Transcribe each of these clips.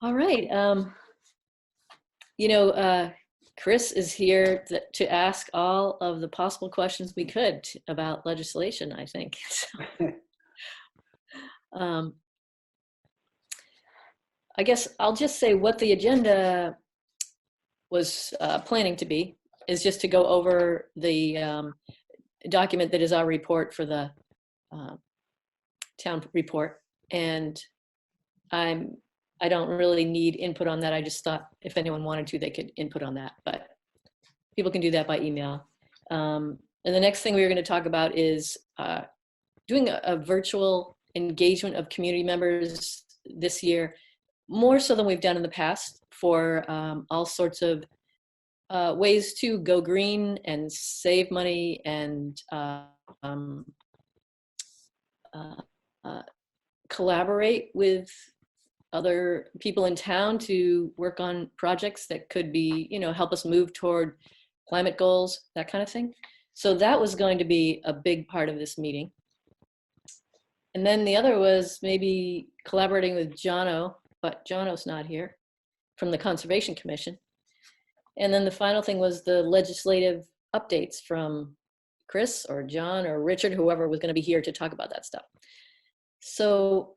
All right. Chris is here to ask all of the possible questions we could about legislation, I think. So, I guess I'll just say what the agenda was planning to be is just to go over the document that is our report for the town report. And I don't really need input on that. I just thought if anyone wanted to, they could input on that, but people can do that by email. And the next thing we were going to talk about is doing a virtual engagement of community members this year, more so than we've done in the past, for all sorts of ways to go green and save money and collaborate with other people in town to work on projects that could be, help us move toward climate goals, that kind of thing. So that was going to be a big part of this meeting. And then the other was maybe collaborating with Jono, but Jono's not here, from the Conservation Commission. And then the final thing was the legislative updates from Chris or John or Richard, whoever was going to be here to talk about that stuff. So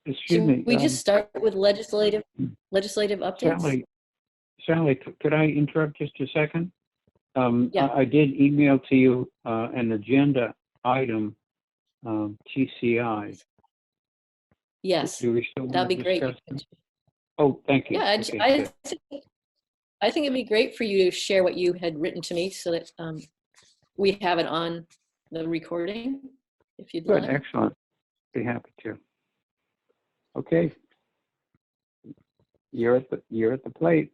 excuse me. we just start with legislative updates? Sally, could I interrupt just a second? Yeah. I did email to you an agenda item, TCI. Yes, Do we still that'd be great. Oh, thank you. Yeah, Okay, I think it'd be great for you to share what you had written to me so that we have it on the recording, if you'd good, like. excellent. Be happy to. Okay, you're at the plate.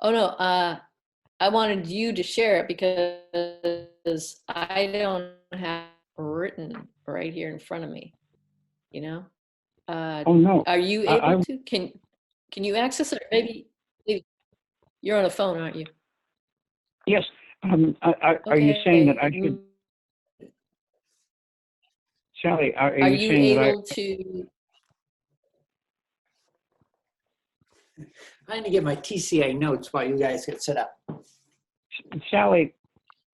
Oh no, I wanted you to share it because I don't have it written right here in front of me. Oh no. Are you able to? Can you access it? Maybe you're on a phone, aren't you? Yes. Okay. Are you saying that I should? Sally, are you saying able to? I'm trying to get my TCA notes while you guys get set up. Sally,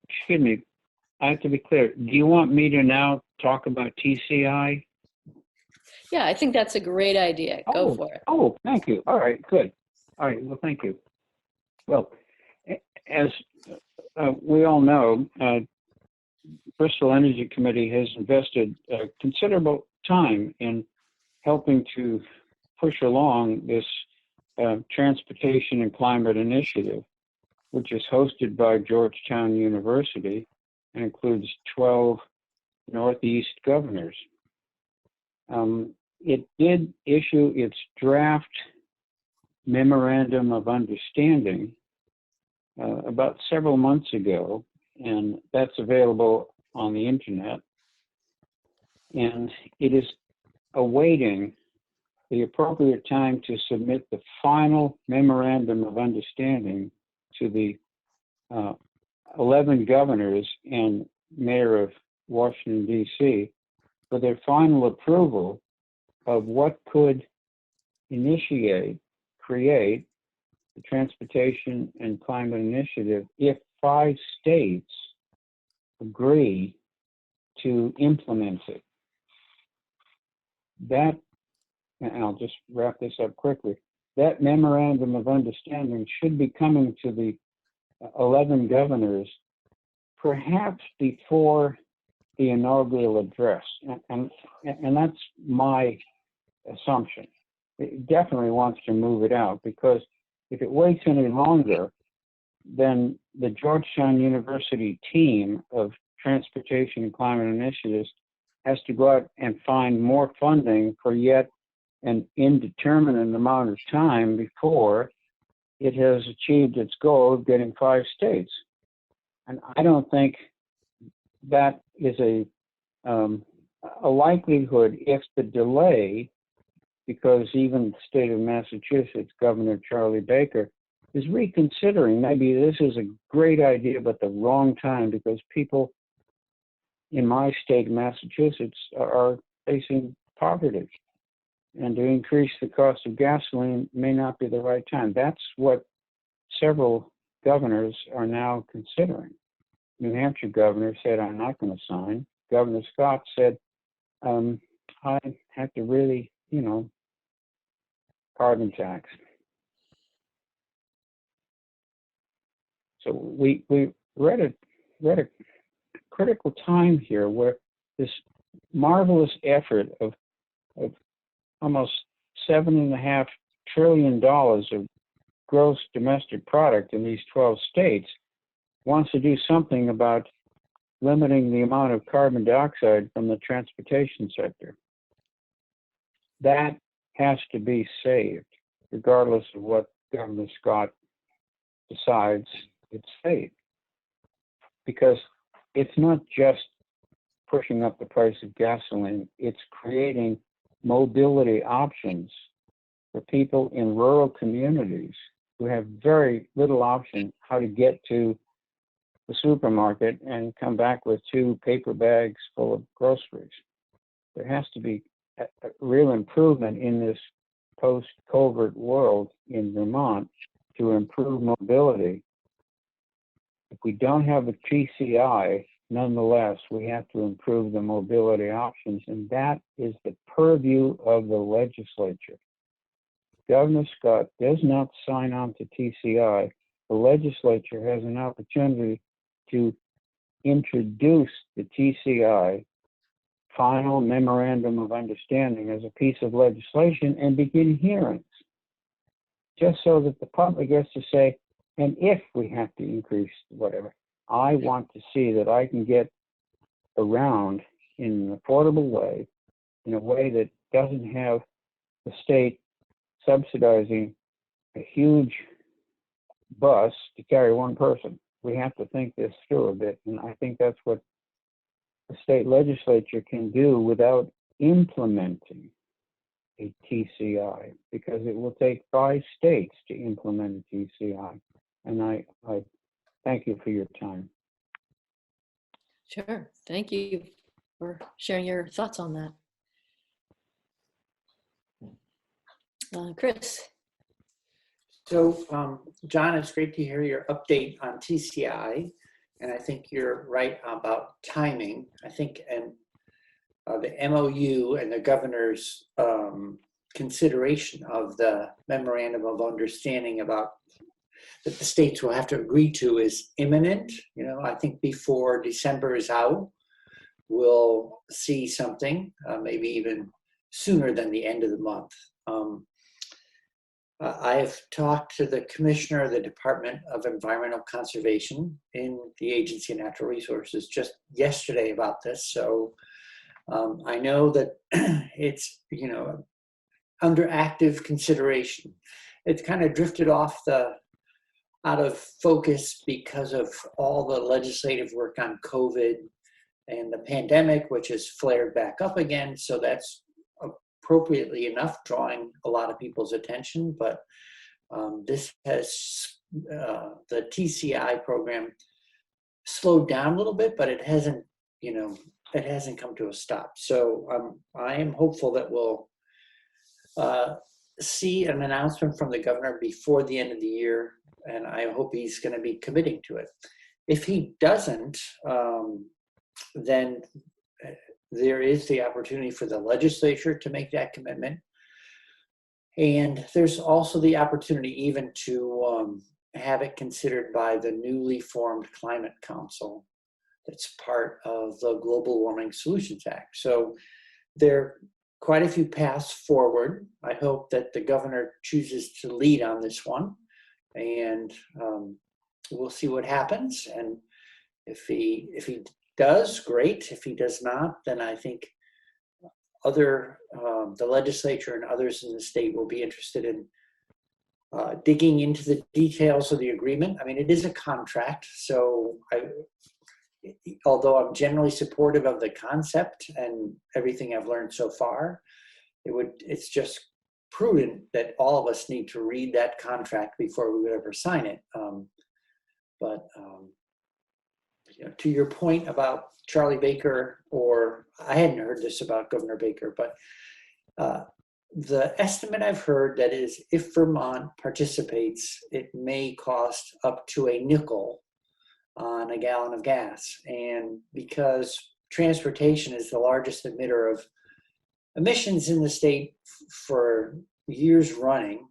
excuse me. I have to be clear. Do you want me to now talk about TCI? Yeah, I think that's a great idea. Go for it. Oh, thank you. All right, good. All right, well, thank you. Well, as we all know, Bristol Energy Committee has invested considerable time in helping to push along this Transportation and Climate Initiative, which is hosted by Georgetown University and includes 12 Northeast governors. It did issue its draft memorandum of understanding about several months ago, and that's available on the internet. And it is awaiting the appropriate time to submit the final memorandum of understanding to the 11 governors and mayor of Washington, D.C. for their final approval of what could create the Transportation and Climate Initiative if 5 states agree to implement it. That, and I'll just wrap this up quickly, that memorandum of understanding should be coming to the 11 governors perhaps before the inaugural address. And that's my assumption. It definitely wants to move it out, because if it waits any longer, then the Georgetown University team of Transportation and Climate Initiatives has to go out and find more funding for yet an indeterminate amount of time before it has achieved its goal of getting 5 states. And I don't think that is a likelihood if the delay, because even the state of Massachusetts, Governor Charlie Baker, is reconsidering maybe this is a great idea but the wrong time, because people in my state, Massachusetts, are facing poverty. and to increase the cost of gasoline may not be the right time. That's what several governors are now considering. New Hampshire governor said, I'm not going to sign. Governor Scott said, I have to really, carbon tax. So we're at a critical time here where this marvelous effort of almost $7.5 trillion of gross domestic product in these 12 states wants to do something about limiting the amount of carbon dioxide from the transportation sector. That has to be saved, regardless of what Governor Scott decides it's saved. Because it's not just pushing up the price of gasoline, it's creating mobility options for people in rural communities who have very little option how to get to the supermarket and come back with 2 paper bags full of groceries. There has to be a real improvement in this post-COVID world in Vermont to improve mobility. If we don't have a TCI, nonetheless, we have to improve the mobility options, and that is the purview of the legislature. Governor Scott does not sign on to TCI. The legislature has an opportunity to introduce the TCI, final memorandum of understanding, as a piece of legislation and begin hearings, just so that the public gets to say, and if we have to increase whatever, I want to see that I can get around in an affordable way, in a way that doesn't have the state subsidizing a huge bus to carry one person. We have to think this through a bit, and I think that's what the state legislature can do without implementing a TCI, because it will take 5 states to implement a TCI. And I thank you for your time. Sure. Thank you for sharing your thoughts on that. Chris. So, John, it's great to hear your update on TCI. And I think you're right about timing. I think the MOU and the governor's consideration of the memorandum of understanding about that the states will have to agree to is imminent. I think before December is out, we'll see something, maybe even sooner than the end of the month. I have talked to the commissioner of the Department of Environmental Conservation in the Agency of Natural Resources just yesterday about this. So I know that it's, under active consideration. It's kind of drifted out of focus because of all the legislative work on COVID and the pandemic, which has flared back up again. So that's appropriately enough drawing a lot of people's attention. But this has, the TCI program slowed down a little bit, but it hasn't, it hasn't come to a stop. So I am hopeful that we'll see an announcement from the governor before the end of the year, and I hope he's going to be committing to it. If he doesn't, then there is the opportunity for the legislature to make that commitment. And there's also the opportunity even to have it considered by the newly formed Climate Council that's part of the Global Warming Solutions Act. So there are quite a few paths forward. I hope that the governor chooses to lead on this one, and we'll see what happens. And if he does, great. If he does not, then I think the legislature and others in the state will be interested in digging into the details of the agreement. I mean, it is a contract, so although I'm generally supportive of the concept and everything I've learned so far, it's just prudent that all of us need to read that contract before we would ever sign it. To your point about Charlie Baker, or I hadn't heard this about Governor Baker, but the estimate I've heard that is if Vermont participates, it may cost up to a nickel on a gallon of gas. And because transportation is the largest emitter of emissions in the state for years running,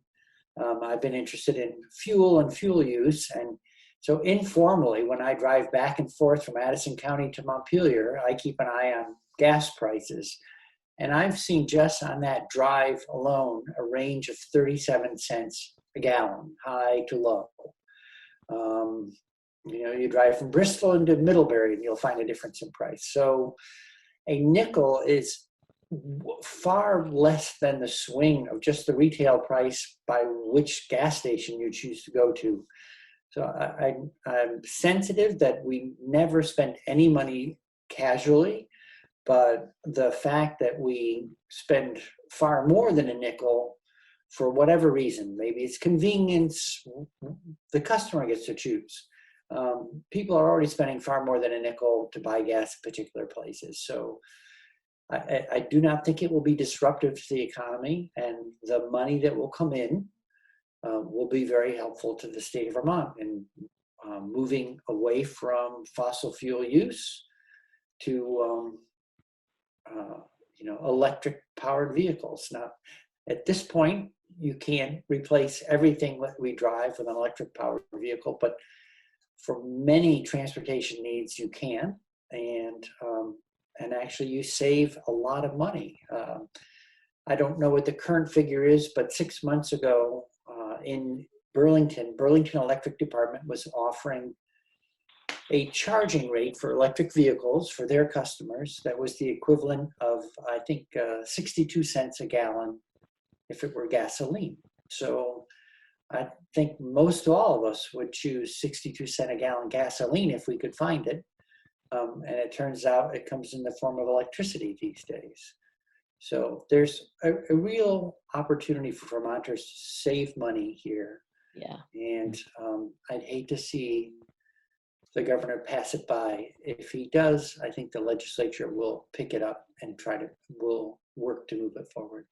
I've been interested in fuel and fuel use. And so informally, when I drive back and forth from Addison County to Montpelier, I keep an eye on gas prices. And I've seen just on that drive alone a range of 37 cents a gallon, high to low. You drive from Bristol into Middlebury and you'll find a difference in price. So a nickel is far less than the swing of just the retail price by which gas station you choose to go to. So I'm sensitive that we never spend any money casually, but the fact that we spend far more than a nickel for whatever reason, maybe it's convenience, the customer gets to choose. People are already spending far more than a nickel to buy gas in particular places. So I do not think it will be disruptive to the economy, and the money that will come in will be very helpful to the state of Vermont in moving away from fossil fuel use to electric powered vehicles. Now, at this point, you can't replace everything that we drive with an electric powered vehicle, but for many transportation needs, you can, and actually you save a lot of money. I don't know what the current figure is, but 6 months ago in Burlington Electric Department was offering a charging rate for electric vehicles for their customers that was the equivalent of, I think, 62 cents a gallon if it were gasoline. So I think most all of us would choose 62 cent a gallon gasoline if we could find it. And it turns out it comes in the form of electricity these days. So there's a real opportunity for Vermonters to save money here. Yeah. And I'd hate to see the governor pass it by. If he does, I think the legislature will pick it up and will work to move it forward.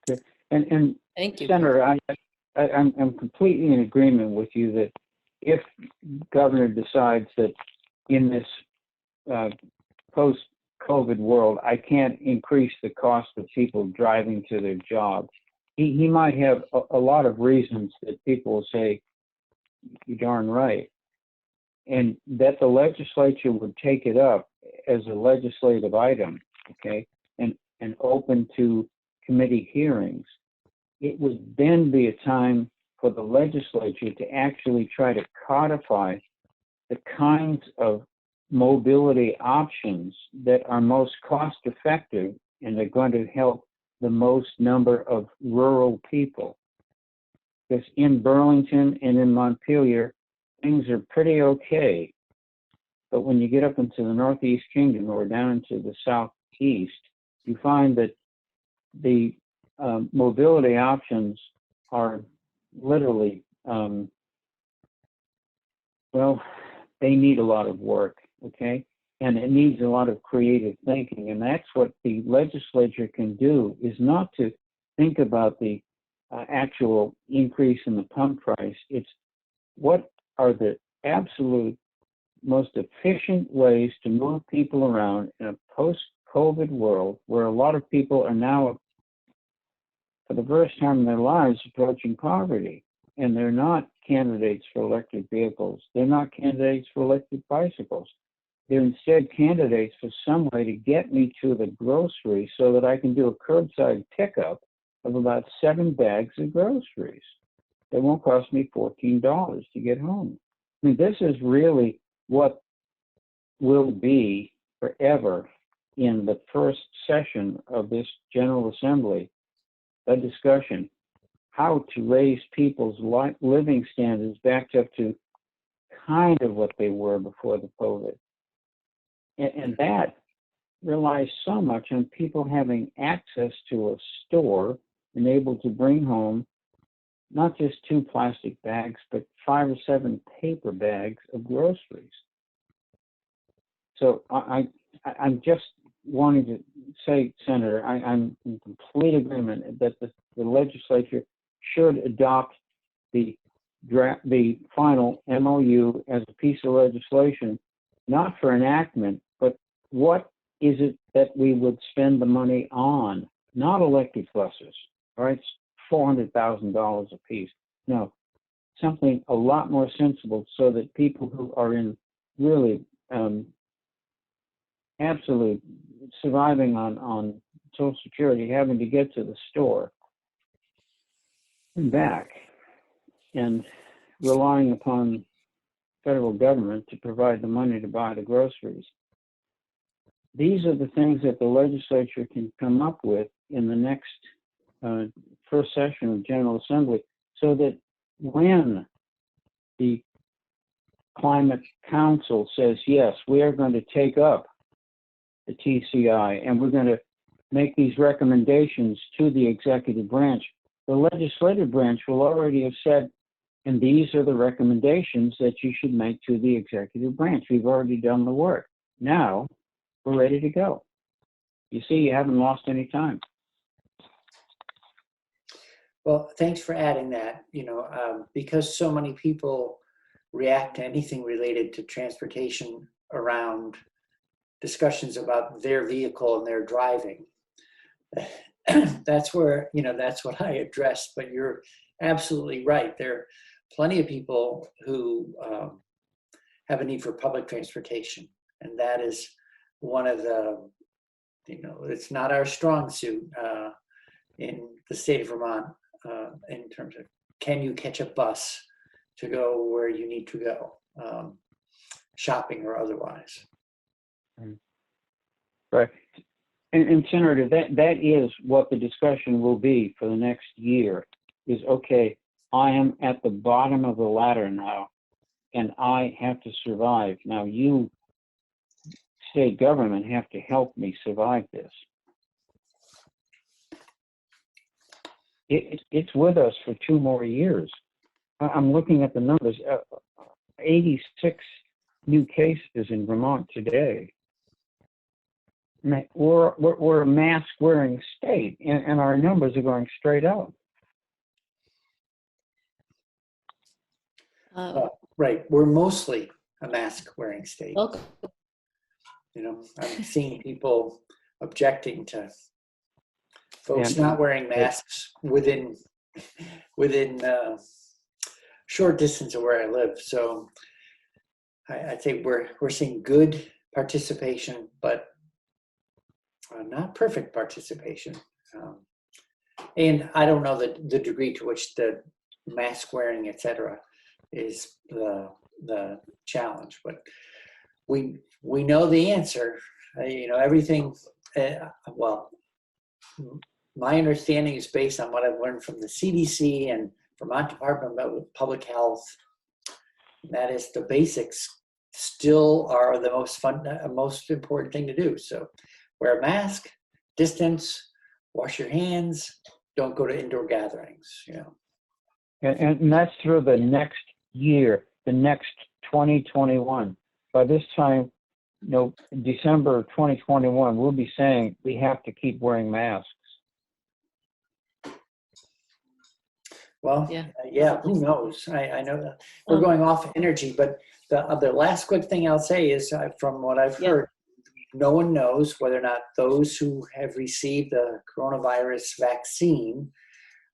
Okay. And Thank you. Senator, I'm completely in agreement with you that if governor decides that in this post-COVID world, I can't increase the cost of people driving to their jobs, he might have a lot of reasons that people will say, you're darn right. And that the legislature would take it up as a legislative item, okay, and open to committee hearings. It would then be a time for the legislature to actually try to codify the kinds of mobility options that are most cost effective and are going to help the most number of rural people. Because in Burlington and in Montpelier, things are pretty okay. But when you get up into the Northeast Kingdom or down into the Southeast, you find that the mobility options are literally, they need a lot of work, okay? And it needs a lot of creative thinking. And that's what the legislature can do, is not to think about the actual increase in the pump price. It's what are the absolute most efficient ways to move people around in a post-COVID world where a lot of people are now, for the first time in their lives, approaching poverty. And they're not candidates for electric vehicles. They're not candidates for electric bicycles. They're instead candidates for some way to get me to the grocery so that I can do a curbside pickup of about 7 bags of groceries. It won't cost me $14 to get home. I mean, this is really what will be forever in the first session of this General Assembly, a discussion how to raise people's living standards back up to kind of what they were before the COVID. And that relies so much on people having access to a store and able to bring home not just 2 plastic bags, but 5 or 7 paper bags of groceries. So I'm just wanting to say, Senator, I'm in complete agreement that the legislature should adopt the final MOU as a piece of legislation, not for enactment, but what is it that we would spend the money on? Not electric buses, all right? It's $400,000 a piece. No, something a lot more sensible so that people who are in really absolute surviving on Social Security, having to get to the store and back, and relying upon federal government to provide the money to buy the groceries. These are the things that the legislature can come up with in the next first session of General Assembly, so that when the Climate Council says, yes, we are going to take up the TCI and we're going to make these recommendations to the executive branch, the legislative branch will already have said, and these are the recommendations that you should make to the executive branch. We've already done the work. Now we're ready to go. You see, you haven't lost any time. Well, thanks for adding that. Because so many people react to anything related to transportation around discussions about their vehicle and their driving. That's where, that's what I addressed, but you're absolutely right. There are plenty of people who have a need for public transportation, and that is one of the, it's not our strong suit in the state of Vermont in terms of, can you catch a bus to go where you need to go, shopping or otherwise. Right. And Senator, that is what the discussion will be for the next year is, okay, I am at the bottom of the ladder now, and I have to survive. Now you, state government, have to help me survive this. It's with us for 2 more years. I'm looking at the numbers, 86 new cases in Vermont today. We're a mask-wearing state, and our numbers are going straight up. Right, we're mostly a mask-wearing state. Welcome. I'm seeing people objecting to folks not wearing masks within short distance of where I live. So I think we're seeing good participation, but not perfect participation. And I don't know the degree to which the mask wearing, et cetera, is the challenge, but we know the answer. Everything, well, my understanding is based on what I've learned from the CDC and Vermont Department of Public Health. That is, the basics still are the most important thing to do. So wear a mask, distance, wash your hands, don't go to indoor gatherings. And that's through the next year, the next 2021. By this time, December of 2021, we'll be saying we have to keep wearing masks. Well, yeah, who knows? I know that we're going off energy, but the last quick thing I'll say is from what I've heard, no one knows whether or not those who have received the coronavirus vaccine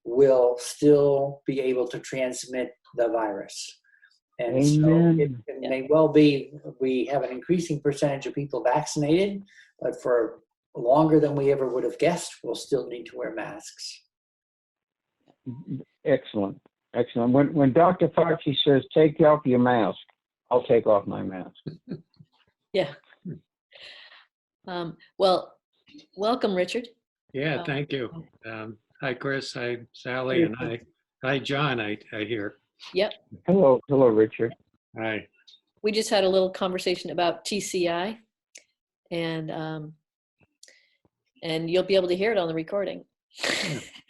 will still be able to transmit the virus. And Amen. So it may well be we have an increasing percentage of people vaccinated, but for longer than we ever would have guessed, we'll still need to wear masks. Excellent. Excellent. When Dr. Fauci says, take off your mask, I'll take off my mask. Yeah. Well, welcome, Richard. Yeah, thank you. Hi, Chris. Hi, Sally. And hi, John, I hear. Yep. Hello, Richard. Hi. We just had a little conversation about TCI, and you'll be able to hear it on the recording.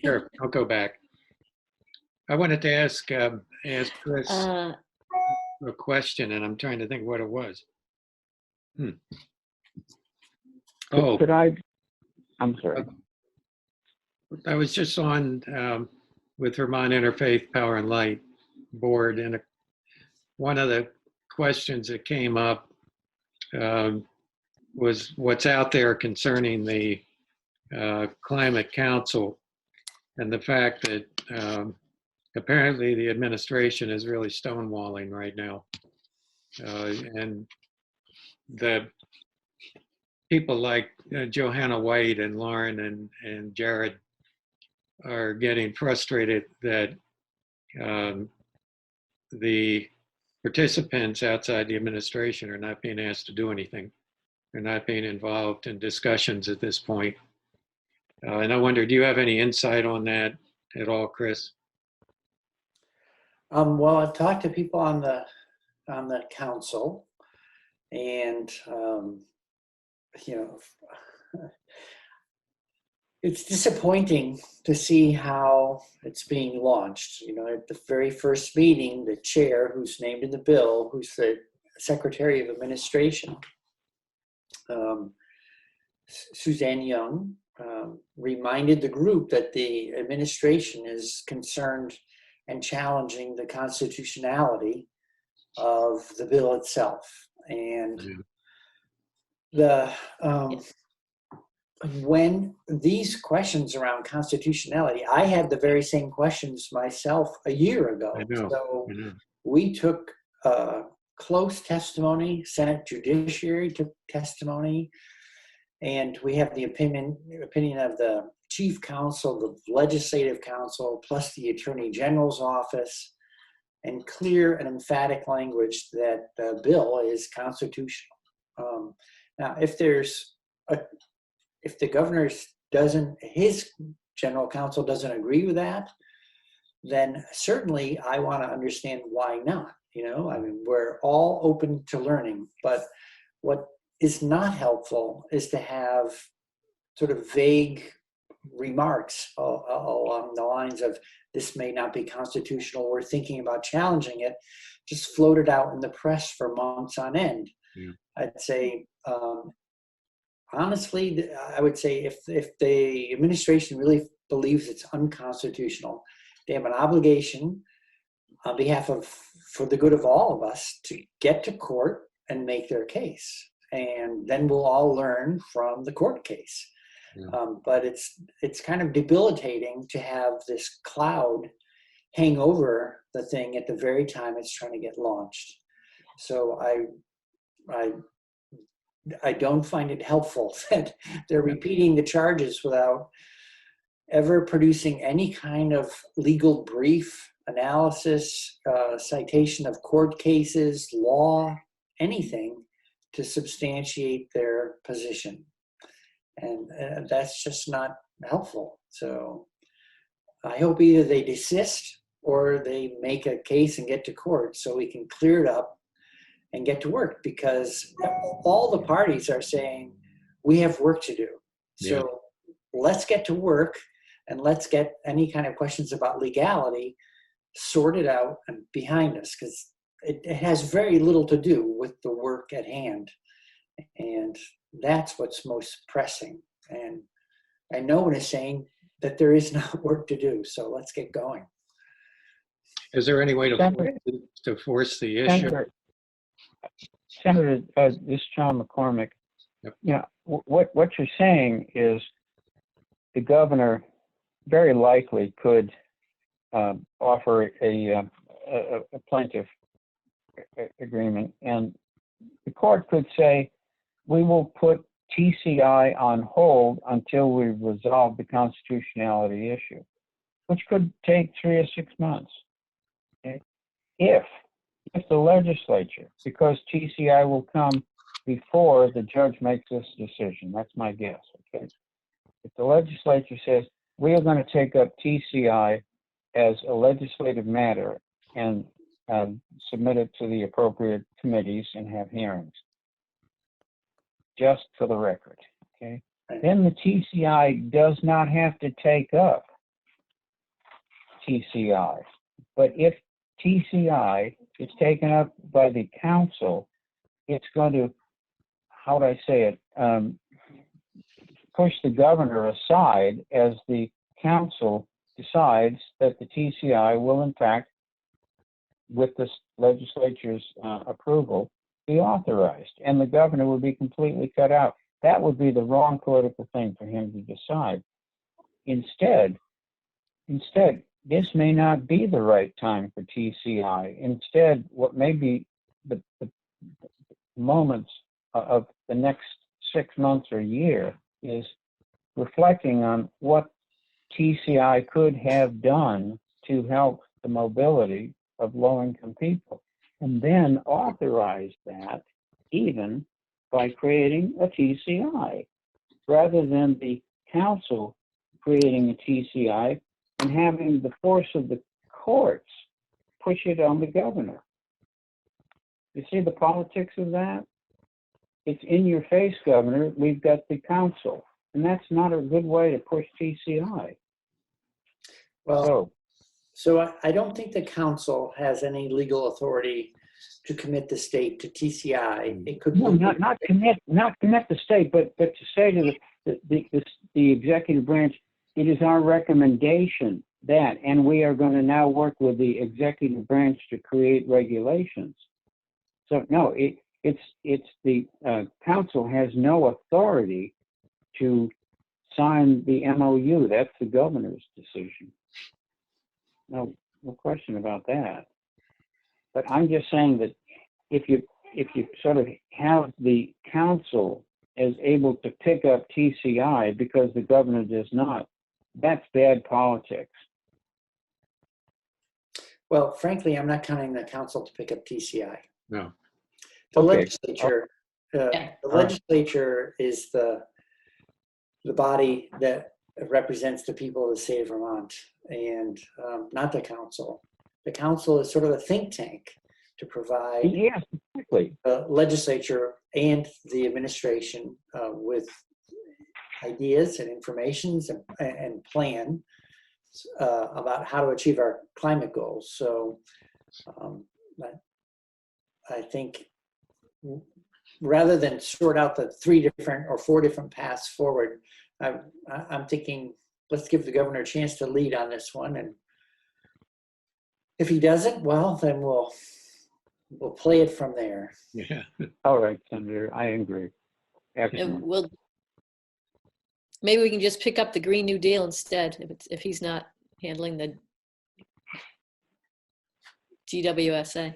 Sure, I'll go back. I wanted to ask Chris a question, and I'm trying to think what it was. Oh, Could I'm sorry. I was just on with Vermont Interfaith Power and Light board, and one of the questions that came up was what's out there concerning the Climate Council and the fact that apparently the administration is really stonewalling right now. And the people like Johanna White and Lauren and Jared are getting frustrated that the participants outside the administration are not being asked to do anything. They're not being involved in discussions at this point. And I wonder, do you have any insight on that at all, Chris? Well, I've talked to people on the council, and you know, it's disappointing to see how it's being launched. You know, at the very first meeting, the chair, who's named in the bill, who's the Secretary of Administration, Suzanne Young, reminded the group that the administration is concerned and challenging the constitutionality of the bill itself. And when these questions around constitutionality, I had the very same questions myself a year ago. I know. So we took close testimony, Senate Judiciary took testimony, and we have the opinion of the Chief Counsel, the Legislative Council, plus the Attorney General's office, and clear and emphatic language that the bill is constitutional. Now, if the governor his general counsel doesn't agree with that, then certainly I want to understand why not. You know, I mean, we're all open to learning, but what is not helpful is to have sort of vague remarks along the lines of, this may not be constitutional, we're thinking about challenging it, just floated out in the press for months on end. Yeah. I'd say, honestly, I would say if the administration really believes it's unconstitutional, they have an obligation on behalf of, for the good of all of us, to get to court and make their case. And then we'll all learn from the court case. Yeah. But it's kind of debilitating to have this cloud hang over the thing at the very time it's trying to get launched. So I don't find it helpful that they're repeating the charges without ever producing any kind of legal brief, analysis, citation of court cases, law, anything to substantiate their position. And that's just not helpful. So I hope either they desist or they make a case and get to court so we can clear it up and get to work, because all the parties are saying we have work to do. So let's get to work, and let's get any kind of questions about legality sorted out and behind us, because it has very little to do with the work at hand. And that's what's most pressing. And I know one is saying that there is not work to do, so let's get going. Is there any way to force the issue? Senator, this is John McCormick. Yep. You know, what you're saying is the governor very likely could offer a plaintiff agreement, and the court could say, we will put TCI on hold until we resolve the constitutionality issue, which could take 3 or 6 months. Okay? If the legislature, because TCI will come before the judge makes this decision, that's my guess, okay? If the legislature says, we are going to take up TCI as a legislative matter and submit it to the appropriate committees and have hearings, just for the record, okay? Then the TCI does not have to take up TCI. But if TCI is taken up by the council, it's going to, how would I say it, push the governor aside as the council decides that the TCI will in fact, with the legislature's approval, be authorized, and the governor would be completely cut out. That would be the wrong political thing for him to decide. Instead, this may not be the right time for TCI. Instead, what may be the moments of the next 6 months or year is reflecting on what TCI could have done to help the mobility of low-income people, and then authorize that even by creating a TCI, rather than the council creating a TCI and having the force of the courts push it on the governor. You see the politics of that? It's in your face, Governor. We've got the council. And that's not a good way to push TCI. Well, so I don't think the council has any legal authority to commit the state to TCI. It could no, not commit the state, but to say to the executive branch, it is our recommendation that, and we are going to now work with the executive branch to create regulations. So no, it's the council has no authority to sign the MOU. That's the governor's decision. No question about that. But I'm just saying that if you sort of have the council as able to pick up TCI because the governor does not, that's bad politics. Well, frankly, I'm not counting the council to pick up TCI. No. The Okay. legislature, Yeah. the legislature is the body that represents the people of the state of Vermont, and not the council. The council is sort of a think tank to provide Yes, exactly. the legislature and the administration with ideas and informations and plan about how to achieve our climate goals. So I think rather than sort out the 3 different or 4 different paths forward, I'm thinking let's give the governor a chance to lead on this one, and if he doesn't, well, then we'll play it from there. Yeah. All right, Senator, I agree. Excellent. Well, maybe we can just pick up the Green New Deal instead if he's not handling the GWSA.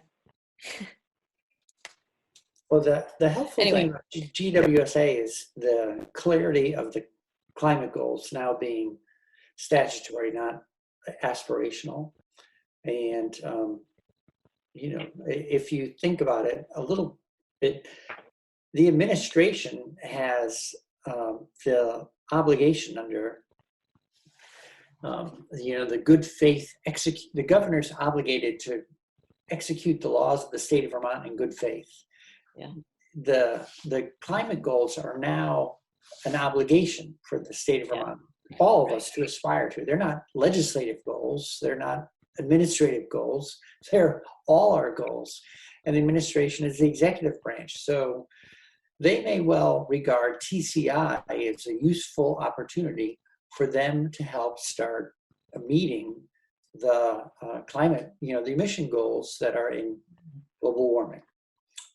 Well, the helpful Anyway. thing about GWSA is the clarity of the climate goals now being statutory, not aspirational. And, you know, if you think about it a little bit, the administration has the obligation under, you know, the good faith, the governor's obligated to execute the laws of the state of Vermont in good faith. Yeah. The climate goals are now an obligation for the state of Vermont, all of us to aspire to. They're not legislative goals. They're not administrative goals. They're all our goals. And the administration is the executive branch. So they may well regard TCI as a useful opportunity for them to help start meeting the climate, you know, the emission goals that are in global warming,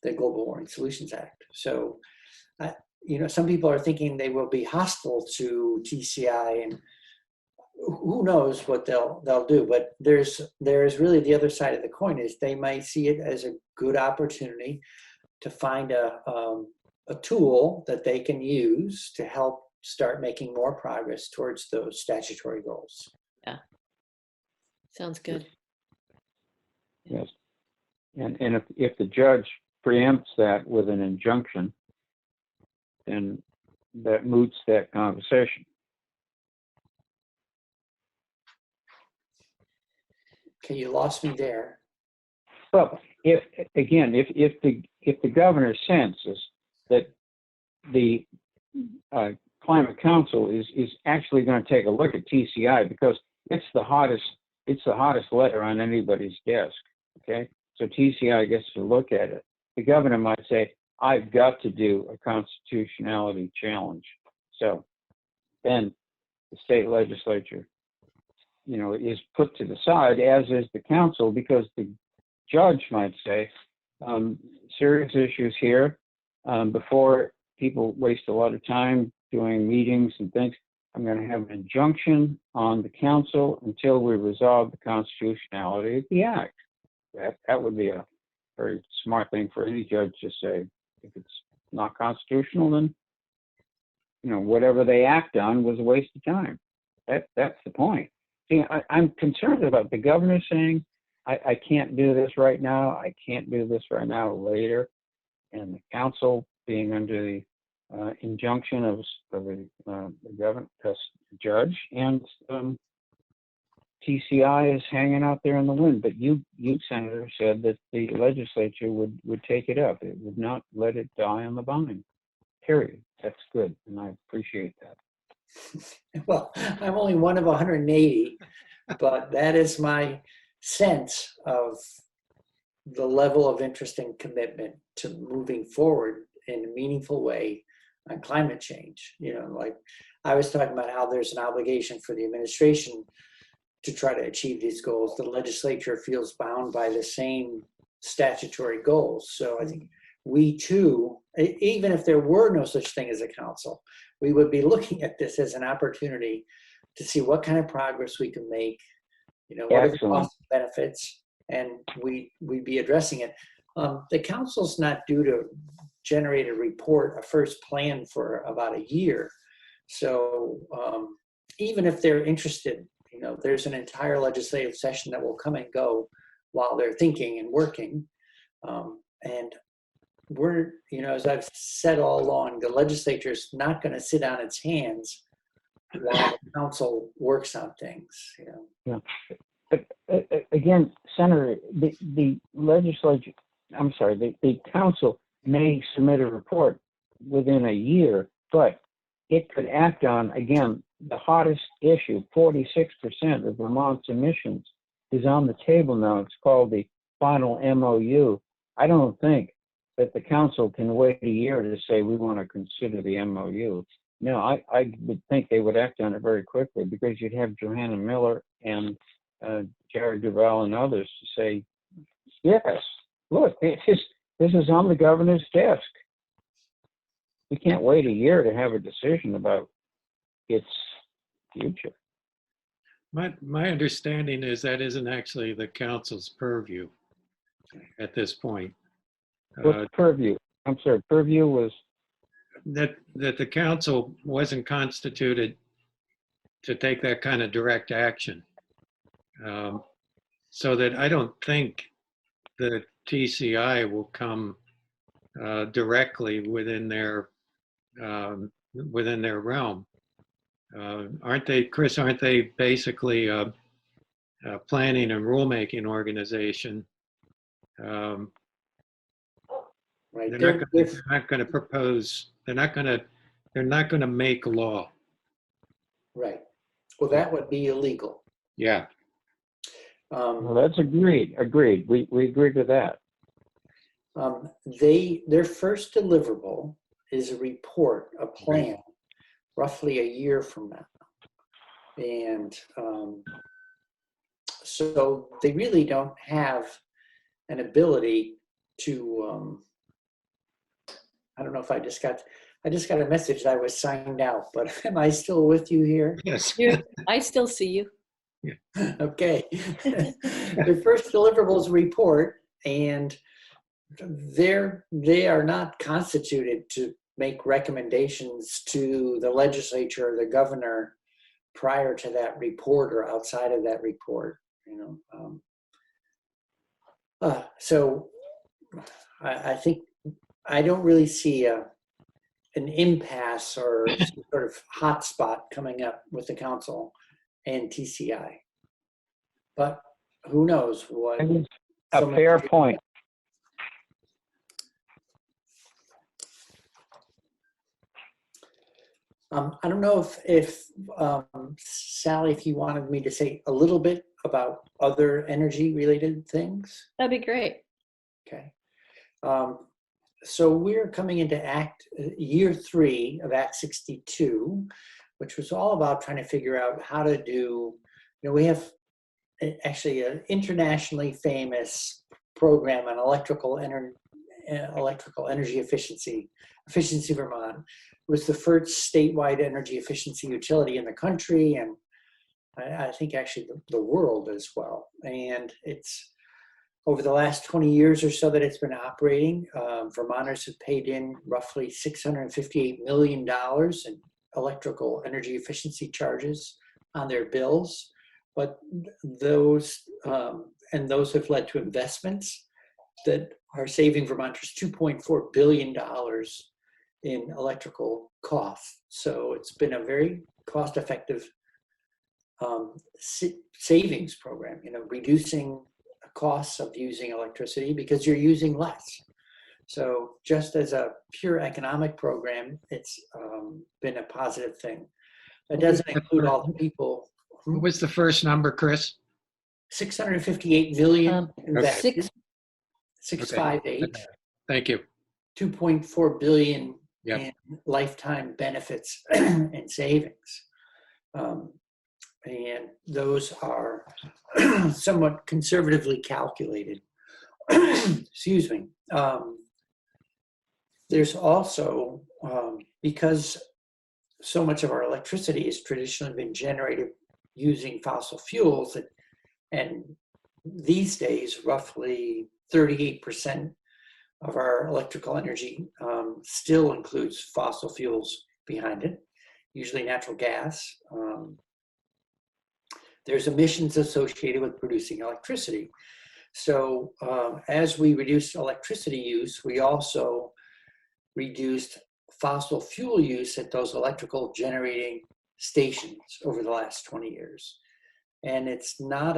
the Global Warming Solutions Act. So, you know, some people are thinking they will be hostile to TCI, and who knows what they'll do. But there's really the other side of the coin is they might see it as a good opportunity to find a tool that they can use to help start making more progress towards those statutory goals. Yeah. Sounds good. Yes. And if the judge preempts that with an injunction, then that moots that conversation. Okay, you lost me there. Well, if the governor senses that the Climate Council is actually going to take a look at TCI because it's the hottest letter on anybody's desk. Okay, so TCI gets to look at it. The governor might say, "I've got to do a constitutionality challenge." So then the state legislature, is put to the side, as is the council, because the judge might say, serious issues here, before people waste a lot of time doing meetings and things. I'm going to have an injunction on the council until we resolve the constitutionality of the act. That would be a very smart thing for any judge to say. If it's not constitutional, then whatever they act on was a waste of time. That's the point. See, I'm concerned about the governor saying, I can't do this right now. I can't do this right now, later. And the council being under the injunction of the governor, judge, and TCI is hanging out there in the wind. But you, Senator, said that the legislature would take it up. It would not let it die on the vine. Period. That's good, and I appreciate that. Well, I'm only one of 180, but that is my sense of the level of interest and commitment to moving forward in a meaningful way on climate change. Like I was talking about how there's an obligation for the administration to try to achieve these goals. The legislature feels bound by the same statutory goals. So I think we too, even if there were no such thing as a council, we would be looking at this as an opportunity to see what kind of progress we can make, what are the cost benefits, and we'd be addressing it. The council's not due to generate a report, a first plan, for about a year. So even if they're interested, there's an entire legislative session that will come and go while they're thinking and working. And we're, as I've said all along, the legislature is not going to sit on its hands while the council works on things. Yeah. But again, Senator, the legislature, I'm sorry, the council may submit a report within a year, but it could act on, again, the hottest issue. 46% of Vermont's emissions is on the table now. It's called the final MOU. I don't think that the council can wait a year to say we want to consider the MOU. No, I would think they would act on it very quickly, because you'd have Johanna Miller and Jared Duval and others to say, yes, look, this is on the governor's desk. We can't wait a year to have a decision about its future. My understanding is that isn't actually the council's purview at this point. What's purview? I'm sorry, purview was? That the council wasn't constituted to take that kind of direct action. So that I don't think the TCI will come directly within their realm. Aren't they, Chris? Aren't they basically a planning and rulemaking organization? Right. They're not going to propose. They're not going to make law. Right. Well, that would be illegal. Yeah. Well, that's agreed. We agreed to that. Their first deliverable is a report, a plan, roughly a year from now. And so they really don't have an ability to, I don't know if I just got a message that I was signed out, but am I still with you here? Yes. I still see you. Okay. Their first deliverables report, and they are not constituted to make recommendations to the legislature or the governor prior to that report or outside of that report. So I think I don't really see an impasse or some sort of hotspot coming up with the council and TCI. But who knows what? A fair point. I don't know if Sally, if you wanted me to say a little bit about other energy related things. That'd be great. Okay. So we're coming into year 3 of Act 62, which was all about trying to figure out how to do, we have actually an internationally famous program on electrical energy efficiency. Efficiency Vermont was the first statewide energy efficiency utility in the country, and I think actually the world as well. And it's over the last 20 years or so that it's been operating, Vermonters have paid in roughly $658 million in electrical energy efficiency charges on their bills. But those have led to investments that are saving Vermonters $2.4 billion in electrical costs. So it's been a very cost-effective savings program, reducing the costs of using electricity because you're using less. So just as a pure economic program, it's been a positive thing. It doesn't include all the people. What was the first number, Chris? 658 million invested. 658. Thank you. 2.4 billion Yep. in lifetime benefits and savings. And those are somewhat conservatively calculated. Excuse me. There's also, because so much of our electricity has traditionally been generated using fossil fuels, and these days, roughly 38% of our electrical energy still includes fossil fuels behind it, usually natural gas. There's emissions associated with producing electricity. So as we reduced electricity use, we also reduced fossil fuel use at those electrical generating stations over the last 20 years. And it's not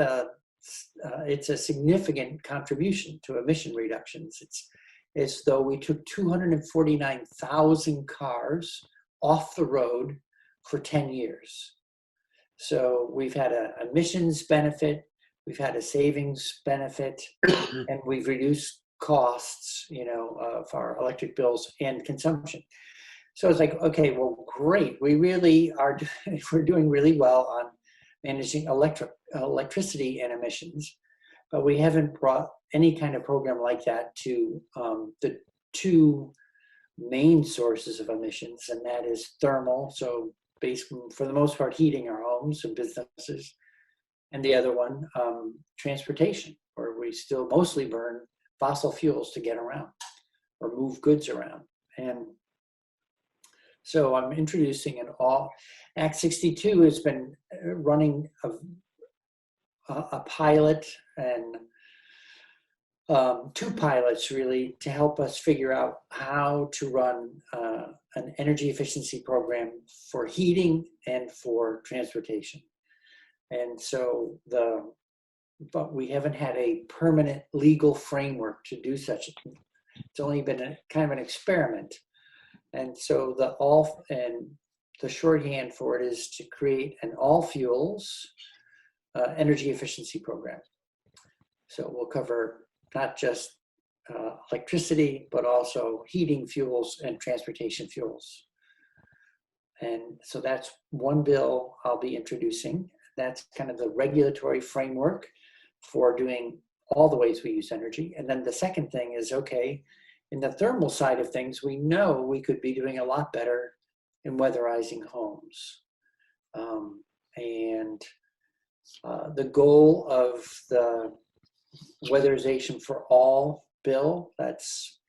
it's a significant contribution to emission reductions. It's as though we took 249,000 cars off the road for 10 years. So we've had an emissions benefit, we've had a savings benefit, and we've reduced costs, of our electric bills and consumption. So it's like, okay, well, great. We really are, we're doing really well on managing electricity and emissions, but we haven't brought any kind of program like that to the two main sources of emissions, and that is thermal, so basically for the most part heating our homes and businesses, and the other one, transportation, where we still mostly burn fossil fuels to get around or move goods around. And so I'm introducing Act 62 has been running a pilot and two pilots really to help us figure out how to run an energy efficiency program for heating and for transportation. And so but we haven't had a permanent legal framework to do such a thing. It's only been a kind of an experiment. And so the shorthand for it is to create an all fuels energy efficiency program. So we'll cover not just electricity, but also heating fuels and transportation fuels. And so that's one bill I'll be introducing. That's kind of the regulatory framework for doing all the ways we use energy. And then the second thing is, okay, in the thermal side of things, we know we could be doing a lot better in weatherizing homes. The goal of the weatherization for all bill, that's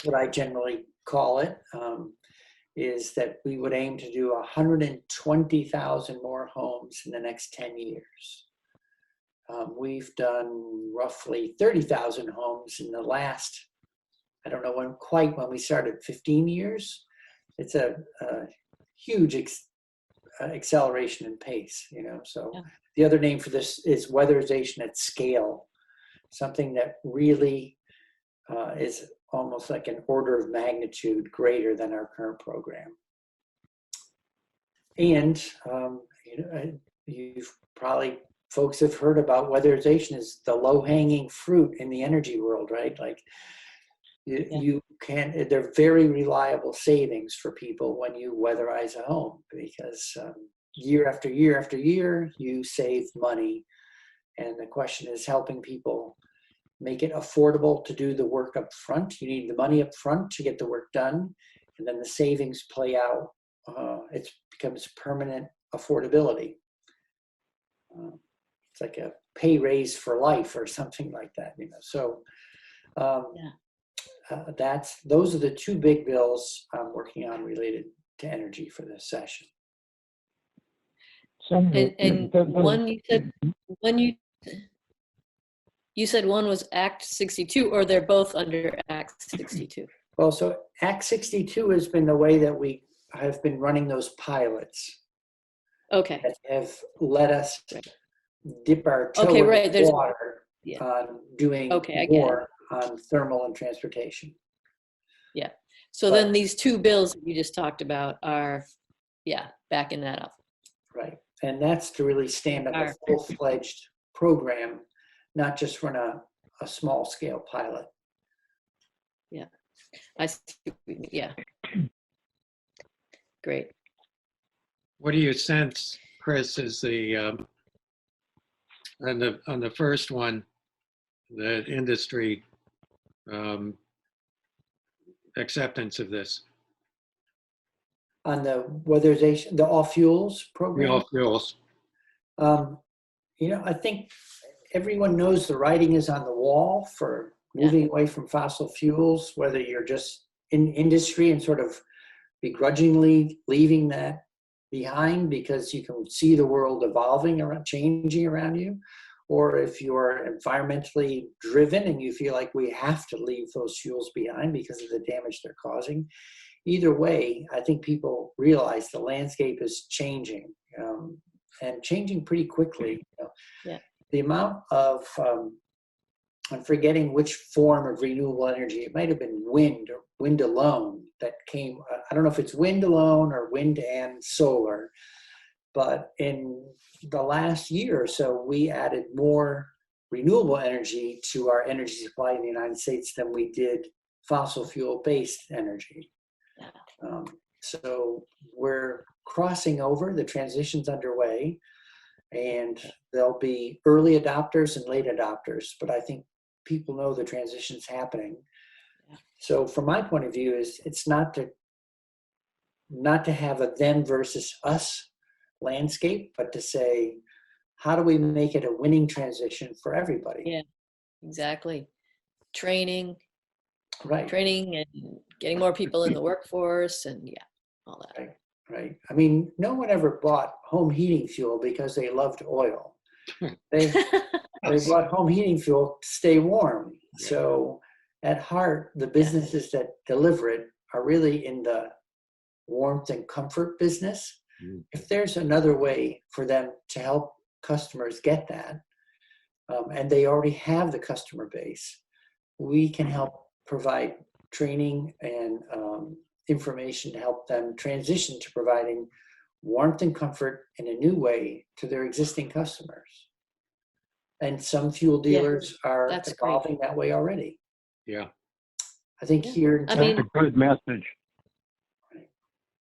what I generally call it, is that we would aim to do 120,000 more homes in the next 10 years. We've done roughly 30,000 homes in the last, I don't know when we started, 15 years. It's a huge acceleration in pace, so yeah. The other name for this is weatherization at scale, something that really is almost like an order of magnitude greater than our current program. And folks have heard about weatherization as the low-hanging fruit in the energy world, right? Like You can, they're very reliable savings for people when you weatherize a home, because year after year after year, you save money. And the question is helping people make it affordable to do the work up front. You need the money up front to get the work done, and then the savings play out. It becomes permanent affordability. It's like a pay raise for life or something like that, you know. So those are the two big bills I'm working on related to energy for this session. And one you said one was Act 62, or they're both under Act 62? Well, so Act 62 has been the way that we have been running those pilots. Okay. That have let us dip our toe Okay, in right. the water on doing more on thermal and transportation. Yeah. So then these two bills that you just talked about are, backing that up. Right. And that's to really stand up a full-fledged program, not just run a small-scale pilot. Yeah. I see. Yeah. Great. What do you sense, Chris, is the on the first one, the industry acceptance of this? On the weatherization, the all fuels program? The all fuels. I think everyone knows the writing is on the wall for moving away from fossil fuels, whether you're just in industry and sort of begrudgingly leaving that behind because you can see the world evolving around, changing around you, or if you're environmentally driven and you feel like we have to leave those fuels behind because of the damage they're causing. Either way, I think people realize the landscape is changing and changing pretty quickly. The amount of, I'm forgetting which form of renewable energy, it might have been wind or wind alone that came, I don't know if it's wind alone or wind and solar, but in the last year or so, we added more renewable energy to our energy supply in the United States than we did fossil fuel-based energy. So we're crossing over, the transition's underway, and there'll be early adopters and late adopters, but I think people know the transition's happening. So from my point of view, it's not to have a them versus us landscape, but to say, how do we make it a winning transition for everybody? Yeah, exactly. Training Right. And getting more people in the workforce and all that. Right. I mean, no one ever bought home heating fuel because they loved oil. They bought home heating fuel to stay warm. Yeah. So at heart, the businesses that deliver it are really in the warmth and comfort business. Mm. If there's another way for them to help customers get that, and they already have the customer base, we can help provide training and information to help them transition to providing warmth and comfort in a new way to their existing customers. And some fuel dealers are evolving that way already. Yeah. I think here in town, that's a good message. Right.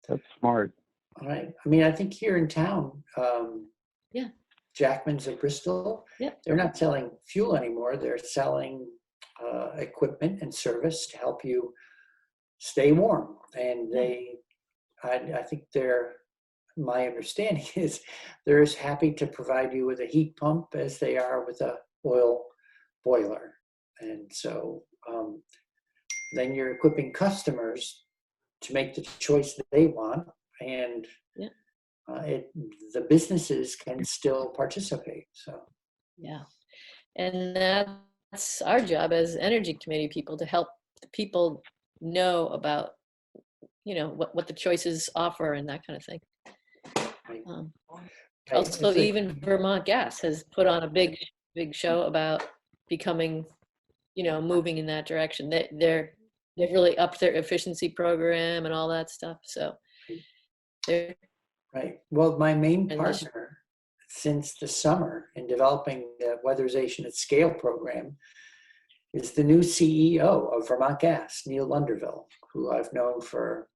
That's smart. All right. I mean, I think here in town, Jackman's of Bristol, they're not selling fuel anymore. They're selling equipment and service to help you stay warm. And I think my understanding is they're as happy to provide you with a heat pump as they are with a oil boiler. And so then you're equipping customers to make the choice that they want, and the businesses can still participate. So and that's our job as energy committee people, to help the people know about what the choices offer and that kind of thing. Also, even Vermont Gas has put on a big show about becoming, moving in that direction. They've really upped their efficiency program and all that stuff. So they're right. Well, my main partner since the summer in developing the weatherization at scale program is the new CEO of Vermont Gas, Neil Lunderville, who I've known for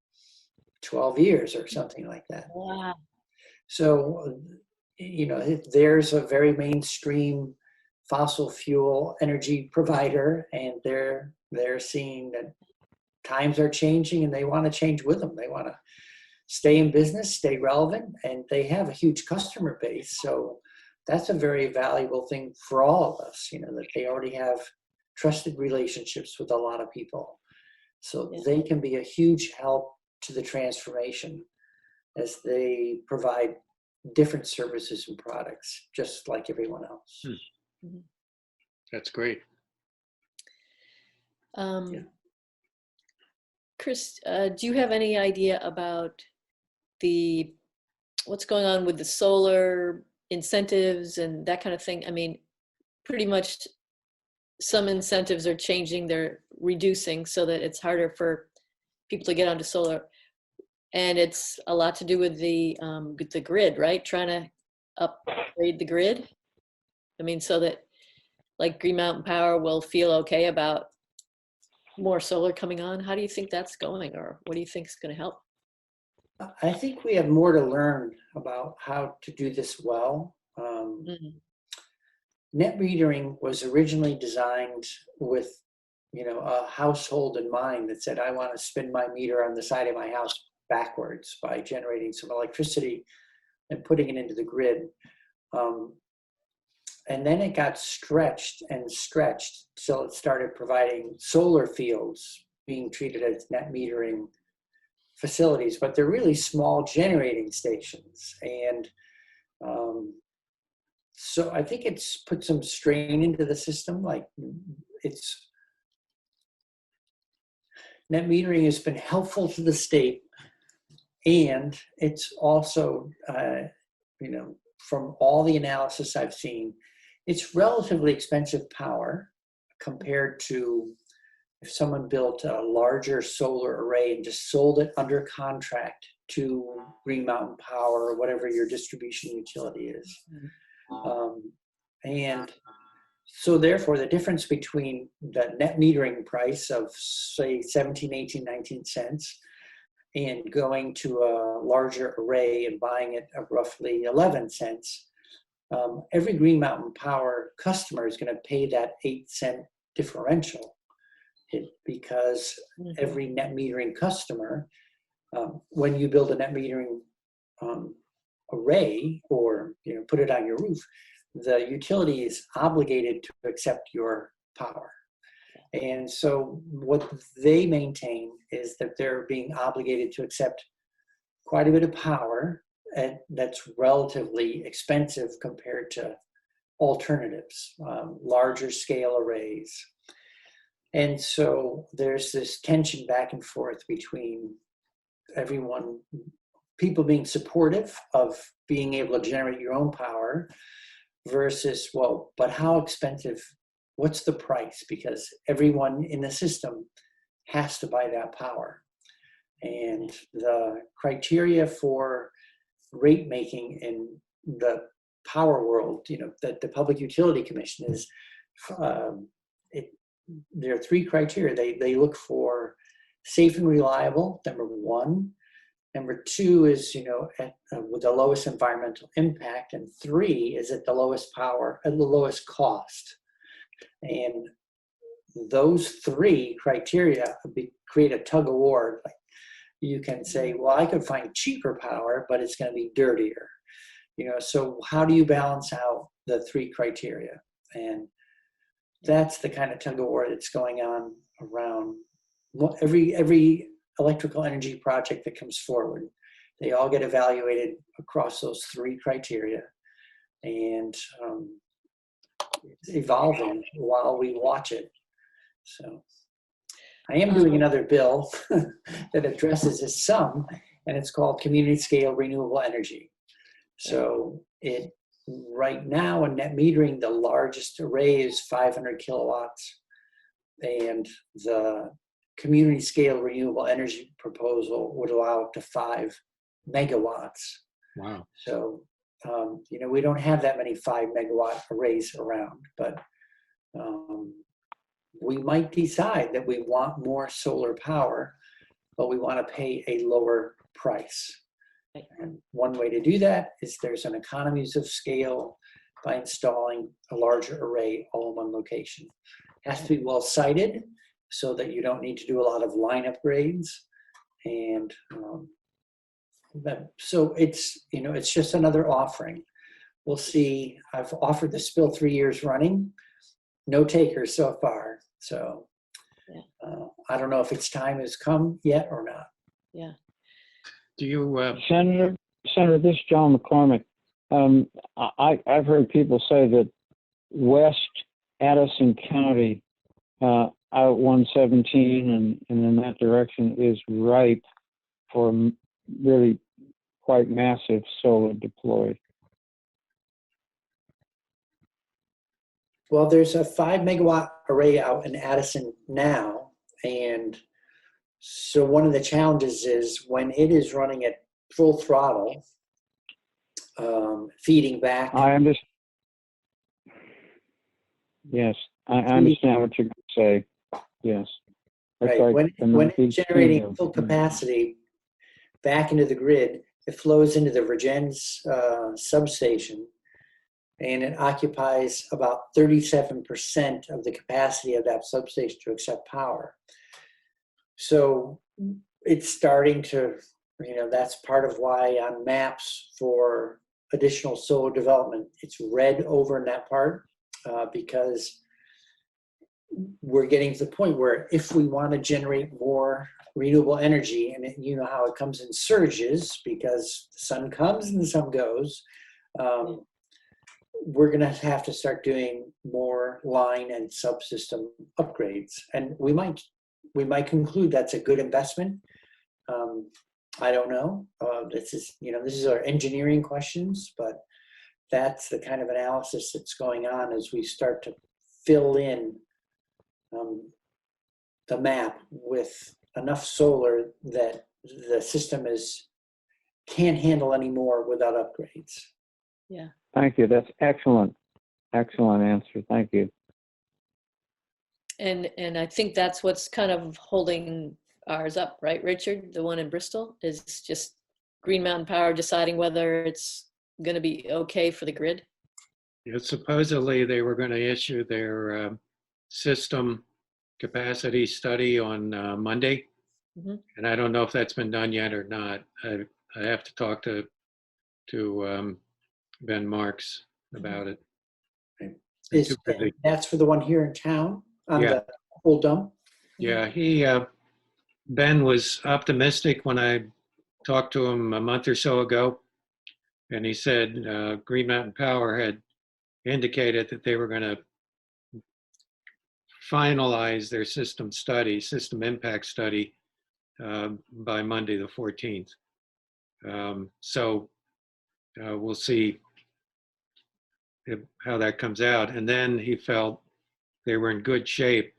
12 years or something like that. Wow. So, there's a very mainstream fossil fuel energy provider, and they're seeing that times are changing and they want to change with them. They want to stay in business, stay relevant, and they have a huge customer base. So that's a very valuable thing for all of us, that they already have trusted relationships with a lot of people. So they can be a huge help to the transformation as they provide different services and products, just like everyone else. Mm-hmm. That's great. Chris, do you have any idea about what's going on with the solar incentives and that kind of thing? I mean, pretty much some incentives are changing, they're reducing so that it's harder for people to get onto solar. And it's a lot to do with the grid, right? Trying to upgrade the grid. I mean, so that like Green Mountain Power will feel okay about more solar coming on. How do you think that's going, or what do you think is going to help? I think we have more to learn about how to do this well. Net metering was originally designed with, a household in mind that said, I want to spin my meter on the side of my house backwards by generating some electricity and putting it into the grid. And then it got stretched till it started providing solar fields being treated as net metering facilities, but they're really small generating stations. And so I think it's put some strain into the system. Like net metering has been helpful to the state, and it's also, from all the analysis I've seen, it's relatively expensive power compared to if someone built a larger solar array and just sold it under contract to Green Mountain Power or whatever your distribution utility is. And so therefore, the difference between the net metering price of, say, 17, 18, 19 cents and going to a larger array and buying it at roughly 11 cents, every Green Mountain Power customer is going to pay that 8-cent differential, because every net metering customer, when you build a net metering array or put it on your roof, the utility is obligated to accept your power. And so what they maintain is that they're being obligated to accept quite a bit of power, and that's relatively expensive compared to alternatives, larger scale arrays. And so there's this tension back and forth between people being supportive of being able to generate your own power versus, well, but how expensive, what's the price? Because everyone in the system has to buy that power. And the criteria for rate making in the power world, that the Public Utility Commission is, there are 3 criteria. They look for safe and reliable, number 1. Number 2 is, with the lowest environmental impact. And 3 is at the lowest power, at the lowest cost. And those 3 criteria create a tug of war. Like, you can say, well, I could find cheaper power, but it's going to be dirtier. So how do you balance out the 3 criteria? And that's the kind of tug of war that's going on around every electrical energy project that comes forward. They all get evaluated across those 3 criteria, and it's evolving while we watch it. So I am doing another bill that addresses this some, and it's called Community Scale Renewable Energy. So right now in net metering, the largest array is 500 kilowatts, and the community scale renewable energy proposal would allow up to 5 megawatts. Wow. So, we don't have that many 5 megawatt arrays around, but we might decide that we want more solar power, but we want to pay a lower price. Right. And one way to do that is there's an economies of scale by installing a larger array all in one location. It has to be well sited so that you don't need to do a lot of line upgrades. And so it's just another offering. We'll see. I've offered this bill 3 years running, no takers so far. So I don't know if its time has come yet or not. Yeah. Do you, Senator, this is John McCormick. I've heard people say that West Addison County, out 117 and in that direction is ripe for really quite massive solar deployed. Well, there's a 5 megawatt array out in Addison now. And so one of the challenges is when it is running at full throttle, feeding back. I understand. Yes, I understand what you're going to say. Yes. That's Right. like When it's generating full capacity back into the grid, it flows into the Virgin's substation, and it occupies about 37% of the capacity of that substation to accept power. So it's starting to, that's part of why on maps for additional solar development, it's red over in that part because we're getting to the point where if we want to generate more renewable energy, and you know how it comes in surges because the sun comes and the sun goes, we're going to have to start doing more line and subsystem upgrades. And we might conclude that's a good investment. I don't know. This is our engineering questions, but that's the kind of analysis that's going on as we start to fill in the map with enough solar that the system can't handle anymore without upgrades. Yeah. Thank you. That's excellent. Excellent answer. Thank you. And I think that's what's kind of holding ours up, right, Richard? The one in Bristol is just Green Mountain Power deciding whether it's going to be okay for the grid. supposedly they were going to issue their system capacity study on Monday. Mm-hmm. And I don't know if that's been done yet or not. I have to talk to Ben Marks about it. That's for the one here in town on Yeah. the old dump? Yeah, Ben was optimistic when I talked to him a month or so ago. And he said Green Mountain Power had indicated that they were going to finalize their system impact study by Monday the 14th. So we'll see how that comes out. And then he felt they were in good shape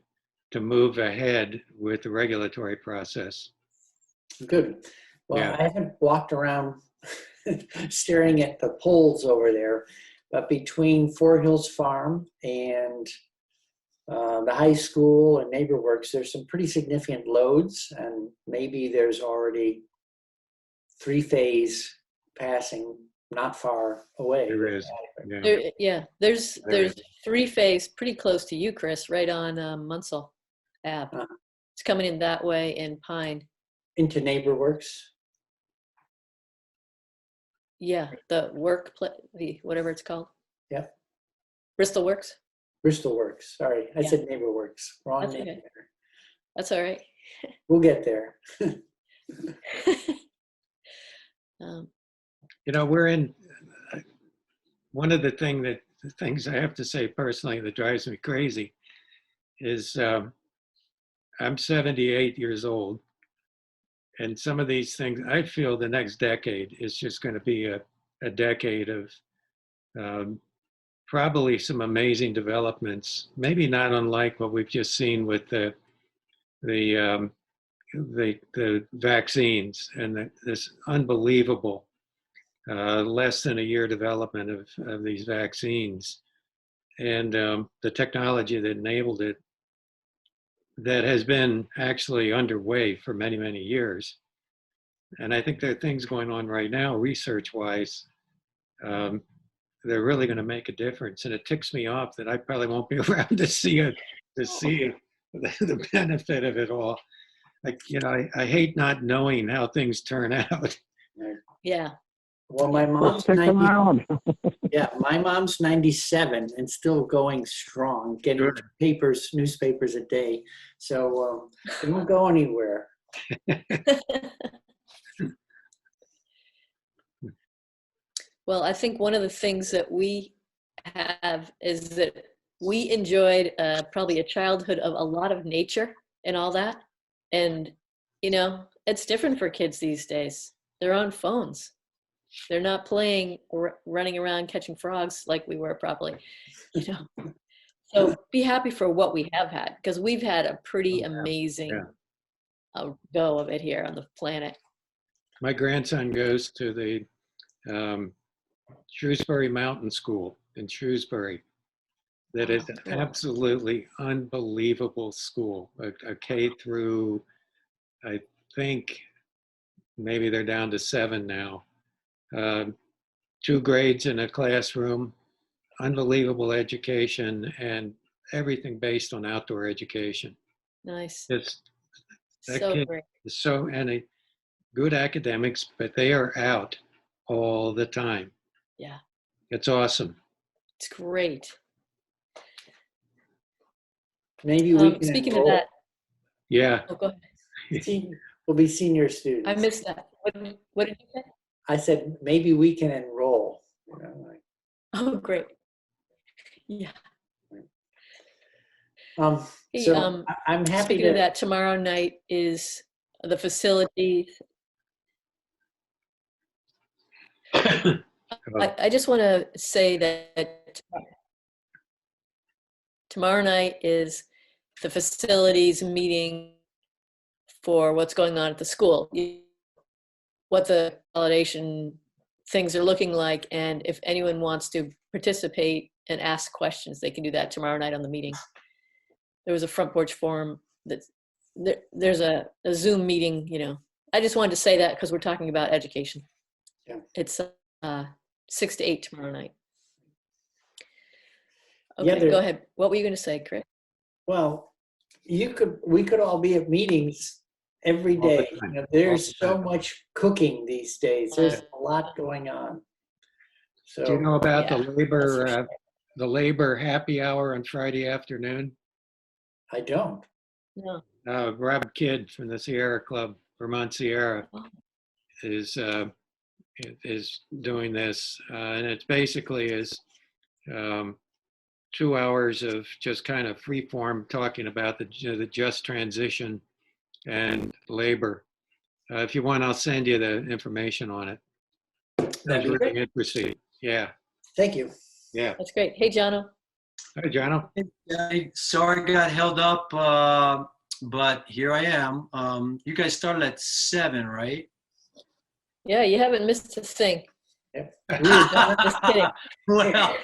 to move ahead with the regulatory process. Good. Well, Yeah. I haven't walked around staring at the poles over there, but between Four Hills Farm and the high school and NeighborWorks, there's some pretty significant loads, and maybe there's already 3-phase passing not far away. There is. Yeah. There's 3-phase pretty close to you, Chris, right on Munsell Ave. It's coming in that way in Pine. Into NeighborWorks. Yeah, the whatever it's called. Yep. Bristol Works. Bristol Works. Sorry, I said NeighborWorks. Wrong. That's okay. That's all right. We'll get there. We're in one of the things I have to say personally that drives me crazy is I'm 78 years old, and some of these things, I feel the next decade is just going to be a decade of probably some amazing developments, maybe not unlike what we've just seen with the vaccines and this unbelievable less than a year development of these vaccines and the technology that enabled it. that has been actually underway for many, many years. And I think there are things going on right now, research-wise, they're really going to make a difference. And it ticks me off that I probably won't be around to see it, to see the benefit of it all. Like, I hate not knowing how things turn out. Yeah. Well, my Well, mom's stick 90, around. yeah, my mom's 97 and still going strong, getting Good. newspapers a day. So they won't go anywhere. Well, I think one of the things that we have is that we enjoyed probably a childhood of a lot of nature and all that. And, it's different for kids these days. They're on phones. They're not playing or running around catching frogs like we were probably, So be happy for what we have had, because we've had a pretty amazing go of it here on the planet. My grandson goes to the Shrewsbury Mountain School in Shrewsbury. That is an Cool. absolutely unbelievable school. A K through, I think, maybe they're down to 7 now. 2 grades in a classroom, unbelievable education, and everything based on outdoor education. Nice. It's that So kid great. is good academics, but they are out all the time. Yeah, It's awesome. it's great. Maybe we can Speaking of enroll. that, Yeah. oh, go ahead. We'll be senior students. I missed that. What did you say? I said, maybe we can enroll. Oh, great. Yeah. Hey, So I'm happy speaking of that, tomorrow night is the facility. I just want to say that tomorrow night is the facilities meeting for what's going on at the school, what the validation things are looking like, and if anyone wants to participate and ask questions, they can do that tomorrow night on the meeting. There was a front porch forum there's a Zoom meeting, I just wanted to say that because we're talking about education. Yeah. It's 6 to 8 tomorrow night. Yeah, Okay, go ahead. What were you going to say, Chris? Well, we could all be at meetings every All the day. time. There's All the so time. much cooking these days. There's a lot going on. So, Do you know about Yeah, the labor happy hour on Friday afternoon? I don't. No. Rob Kidd from the Sierra Club, Vermont Sierra, is doing this, and it's basically 2 hours of just kind of free form talking about the just transition and labor. If you want, I'll send you the information on it. That's really interesting. Yeah. Thank you. Yeah. That's great. Hey, Jono. Hi, Jono. Sorry I got held up, but here I am. You guys started at 7, right? Yeah, you haven't missed a thing. Yep. Just kidding. Well,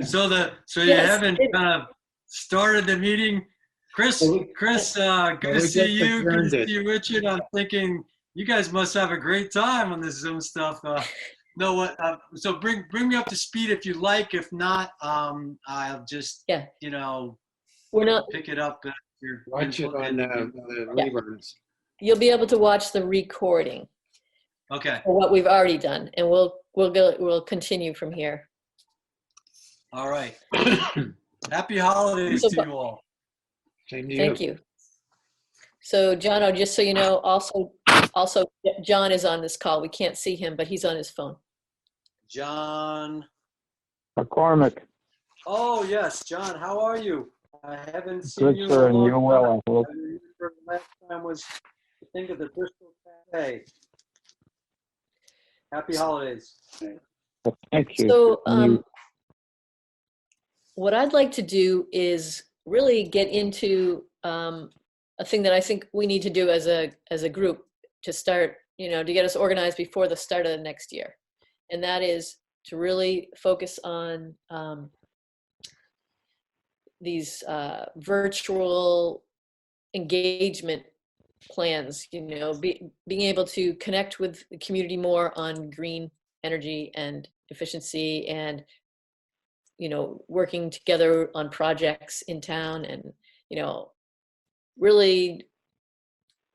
so you Yes, haven't kind of started the meeting. Chris, good to see you. Good to see you, Richard. I'm thinking you guys must have a great time on this Zoom stuff. So bring me up to speed if you like. If not, I'll just We're not. pick it up. Watch it on the reruns. You'll be able to watch the recording. Okay. For what we've already done, and we'll continue from here. All right. Happy holidays to you all. Same to you. Thank you. So, Jono, just so you know, also, John is on this call. We can't see him, but he's on his phone. John. McCormick. Oh, yes. John, how are you? I haven't seen you Good, sir, in a and you're long well. time. I remember last time was, I think, of the Bristol Cafe. Happy holidays. Thank you. So, what I'd like to do is really get into a thing that I think we need to do as a group to start, to get us organized before the start of the next year. And that is to really focus on these virtual engagement plans, being able to connect with the community more on green energy and efficiency, and working together on projects in town, and really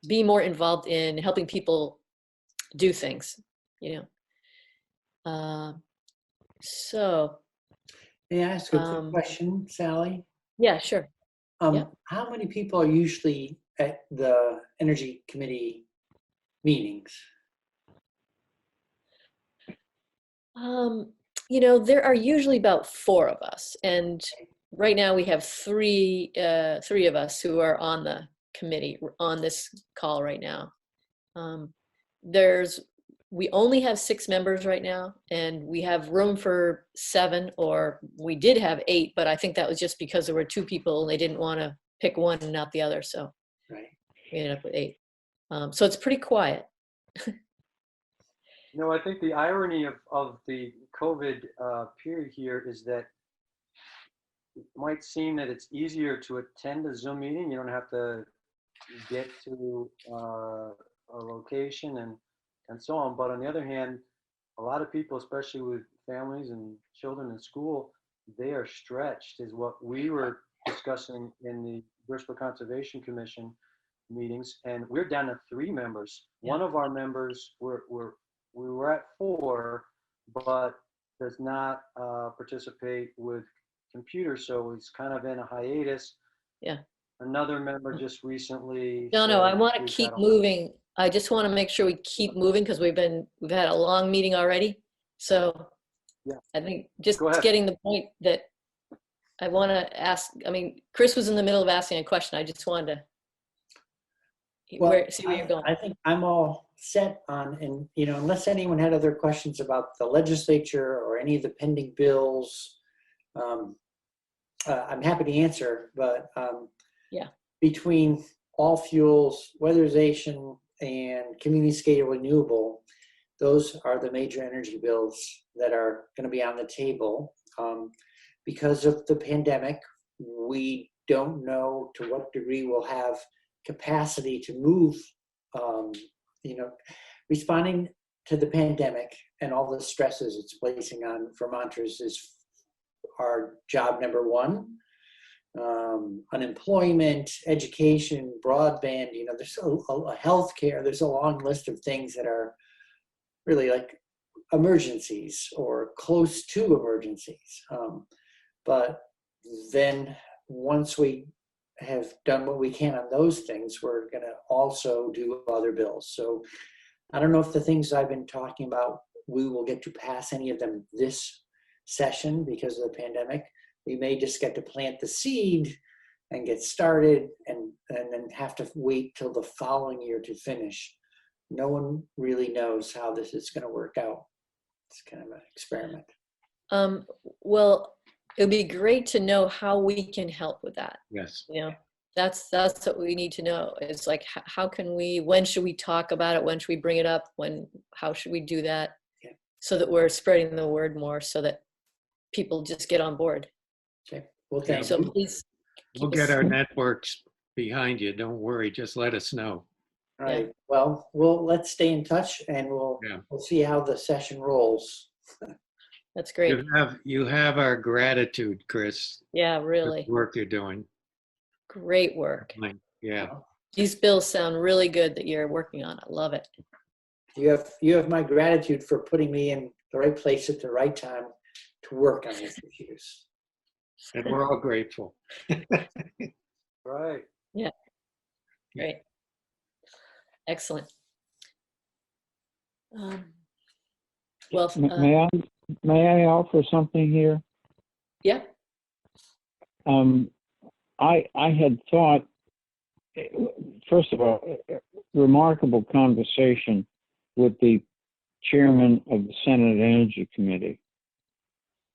be more involved in helping people do things. So May I ask a quick question, Sally? yeah, sure. Yeah. How many people are usually at the Energy Committee meetings? There are usually about 4 of us, and right now we have three of us who are on the committee on this call right now. We only have 6 members right now, and we have room for 7, or we did have 8, but I think that was just because there were 2 people and they didn't want to pick one and not the other, so Right. we ended up with 8. So it's pretty quiet. I think the irony of the COVID period here is that it might seem that it's easier to attend a Zoom meeting. You don't have to get to a location and so on. But on the other hand, a lot of people, especially with families and children in school, they are stretched, is what we were discussing in the Bristol Conservation Commission meetings. And we're down to 3 members. Yeah. One of our members, we were at 4, but does not participate with computers, so he's kind of in a hiatus. Yeah. Another member just recently. No, I want to keep moving. moving. I just want to make sure we keep moving, because we've had a long meeting already. So Yeah. I think just Go ahead. getting the point that I want to ask. Chris was in the middle of asking a question. I just wanted to see where you're going. I think I'm all set on, and unless anyone had other questions about the legislature or any of the pending bills, I'm happy to answer. But Yeah. Between all fuels, weatherization, and community scale renewable, those are the major energy bills that are going to be on the table. Because of the pandemic, we don't know to what degree we'll have capacity to move. Responding to the pandemic and all the stresses it's placing on Vermonters is our job number 1. Unemployment, education, broadband, there's a healthcare, there's a long list of things that are really like emergencies or close to emergencies. But then once we have done what we can on those things, we're going to also do other bills. So I don't know if the things I've been talking about, we will get to pass any of them this session because of the pandemic. We may just get to plant the seed and get started, and then have to wait till the following year to finish. No one really knows how this is going to work out. It's kind of an experiment. Well, it would be great to know how we can help with that. Yes. That's what we need to know. It's like, how can we, when should we talk about it? When should we bring it up? How should we do that? Yeah. So that we're spreading the word more, so that people just get on board. Okay. Well, thank So you. please. We'll get our networks behind you. Don't worry. Just let us know. All right. Well, let's stay in touch, and we'll see how the session rolls. That's great. You have our gratitude, Chris. Yeah, For really. the work you're doing. Great work. Yeah. These bills sound really good that you're working on. I love it. You have my gratitude for putting me in the right place at the right time to work on these issues. And we're all grateful. Right. Yeah. Great. Excellent. Well, May I offer something here? yeah. I had thought, first of all, remarkable conversation with the chairman of the Senate Energy Committee,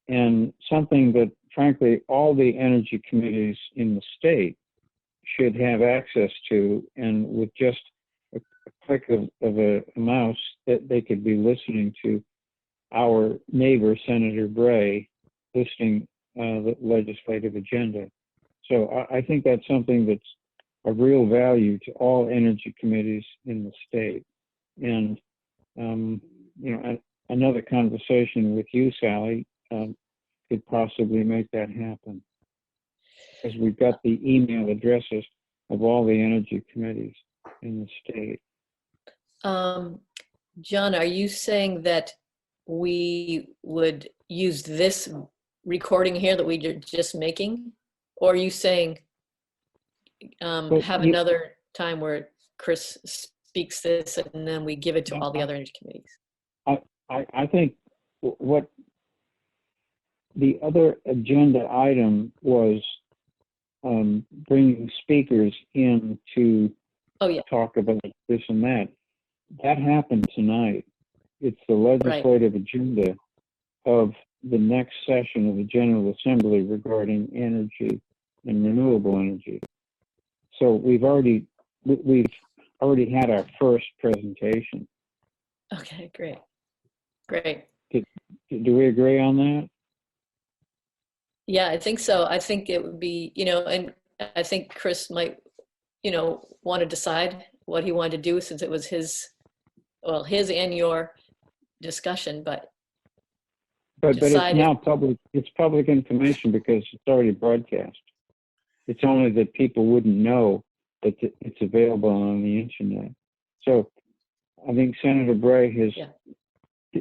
and something that, frankly, all the energy committees in the state should have access to, and with just a click of a mouse, that they could be listening to our neighbor, Senator Bray, listing the legislative agenda. So I think that's something that's of real value to all energy committees in the state. And, another conversation with you, Sally, could possibly make that happen. Because we've got the email addresses of all the energy committees in the state. John, are you saying that we would use this recording here that we're just making? Or are you saying have another time where Chris speaks this and then we give it to all the other energy committees? I think what the other agenda item was bringing speakers in to talk about this and that. That happened tonight. It's the legislative agenda of the next session of the General Assembly regarding energy and renewable energy. So we've already had our first presentation. Okay, great. Great. Do we agree on that? Yeah, I think so. I think it would be, and I think Chris might, want to decide what he wanted to do since it was his and your discussion, but it's now public. It's public information because it's already broadcast. It's only that people wouldn't know that it's available on the internet. So I think Senator Bray has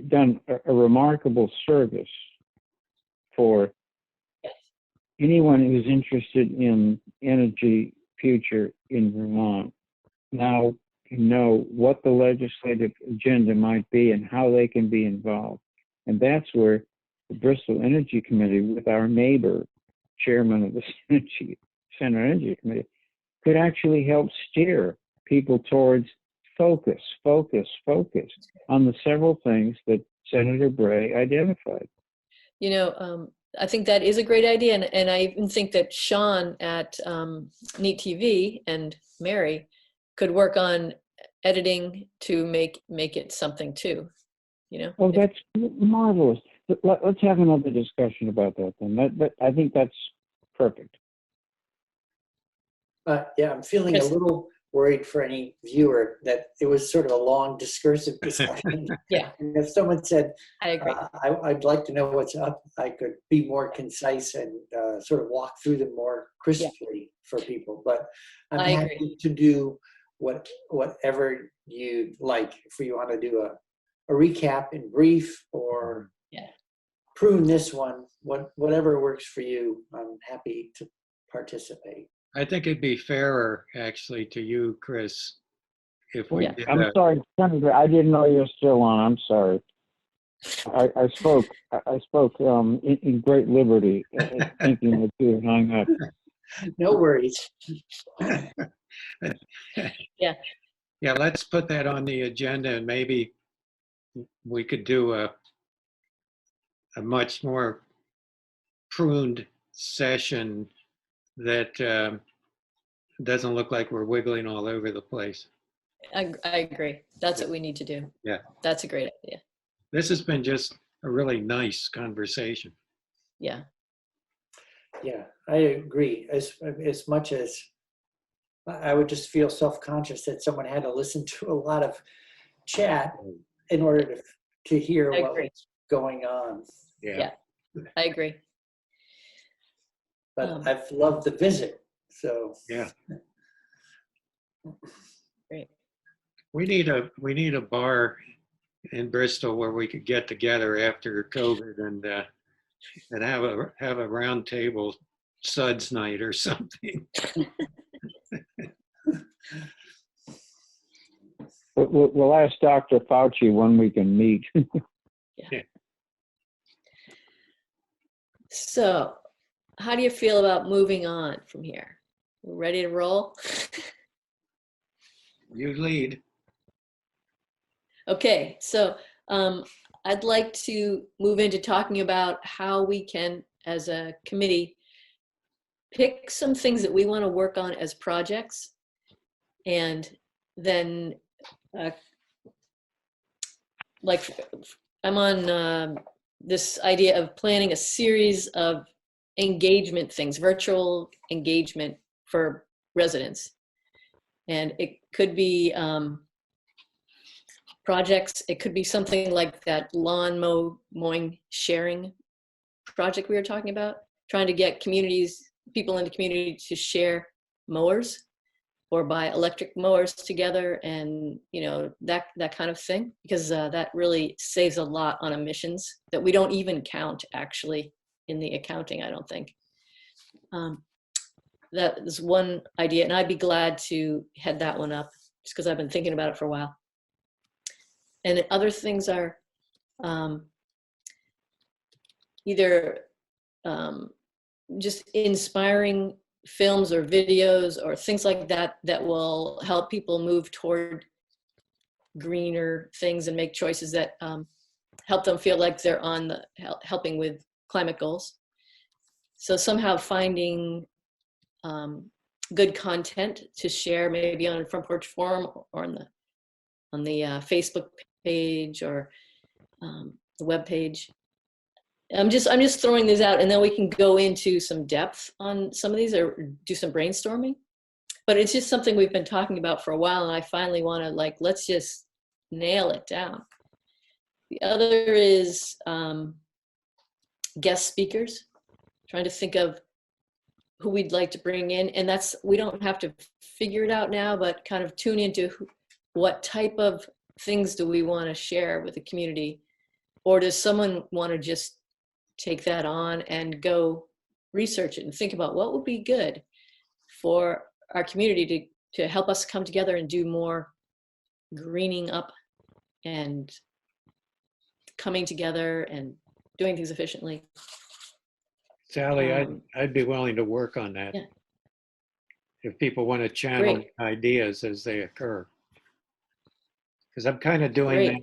done a remarkable service for anyone who's interested in energy future in Vermont. Now know what the legislative agenda might be and how they can be involved. And that's where the Bristol Energy Committee, with our neighbor, chairman of the Senate Energy Committee, could actually help steer people towards focus on the several things that Senator Bray identified. I think that is a great idea. And I even think that Sean at Neat TV and Mary could work on editing to make it something too, Oh, that's marvelous. Let's have another discussion about that then. I think that's perfect. I'm feeling a little worried for any viewer that it was sort of a long discursive discussion. Yeah. And if someone said, I agree. I'd like to know what's up, I could be more concise and sort of walk through them more crisply for people. But I'm happy to do whatever you'd like. If you want to do a recap in brief or prune this one, whatever works for you, I'm happy to participate. I think it'd be fairer, actually, to you, Chris, if we did I'm sorry, Senator, I didn't know you were still on. I'm sorry. I spoke in great liberty, thinking that you hung up. No worries. Yeah, let's put that on the agenda, and maybe we could do a much more pruned session that doesn't look like we're wiggling all over the place. I agree. That's what we need to do. Yeah. That's a great idea. This has been just a really nice conversation. Yeah. Yeah, I agree. As much as I would just feel self-conscious that someone had to listen to a lot of chat in order to hear what was going on. Yeah, I agree. But I've loved the visit, so. Yeah. Great. We need a bar in Bristol where we could get together after COVID and have a round table suds night or something. We'll ask Dr. Fauci when we can meet. Yeah. So, how do you feel about moving on from here? We're ready to roll? You lead. Okay, so I'd like to move into talking about how we can, as a committee, pick some things that we want to work on as projects, and then like I'm on this idea of planning a series of engagement things, virtual engagement for residents. And it could be projects. It could be something like that lawn mowing sharing project we were talking about, trying to get people in the community to share mowers or buy electric mowers together, and that kind of thing, because that really saves a lot on emissions that we don't even count actually in the accounting, I don't think. That is one idea, and I'd be glad to head that one up just because I've been thinking about it for a while. And other things are either just inspiring films or videos or things like that that will help people move toward greener things and make choices that help them feel like they're helping with climate goals. So somehow finding good content to share, maybe on Front Porch Forum or on the Facebook page or the web page. I'm just throwing these out, and then we can go into some depth on some of these or do some brainstorming. But it's just something we've been talking about for a while, and I finally want to let's just nail it down. The other is guest speakers, trying to think of who we'd like to bring in, and we don't have to figure it out now, but kind of tune into what type of things do we want to share with the community, or does someone want to just take that on and go research it and think about what would be good for our community to help us come together and do more greening up and coming together and doing things efficiently. Sally, I'd be willing to work on that. Yeah. If people want to channel ideas as they occur. Because I'm kind of doing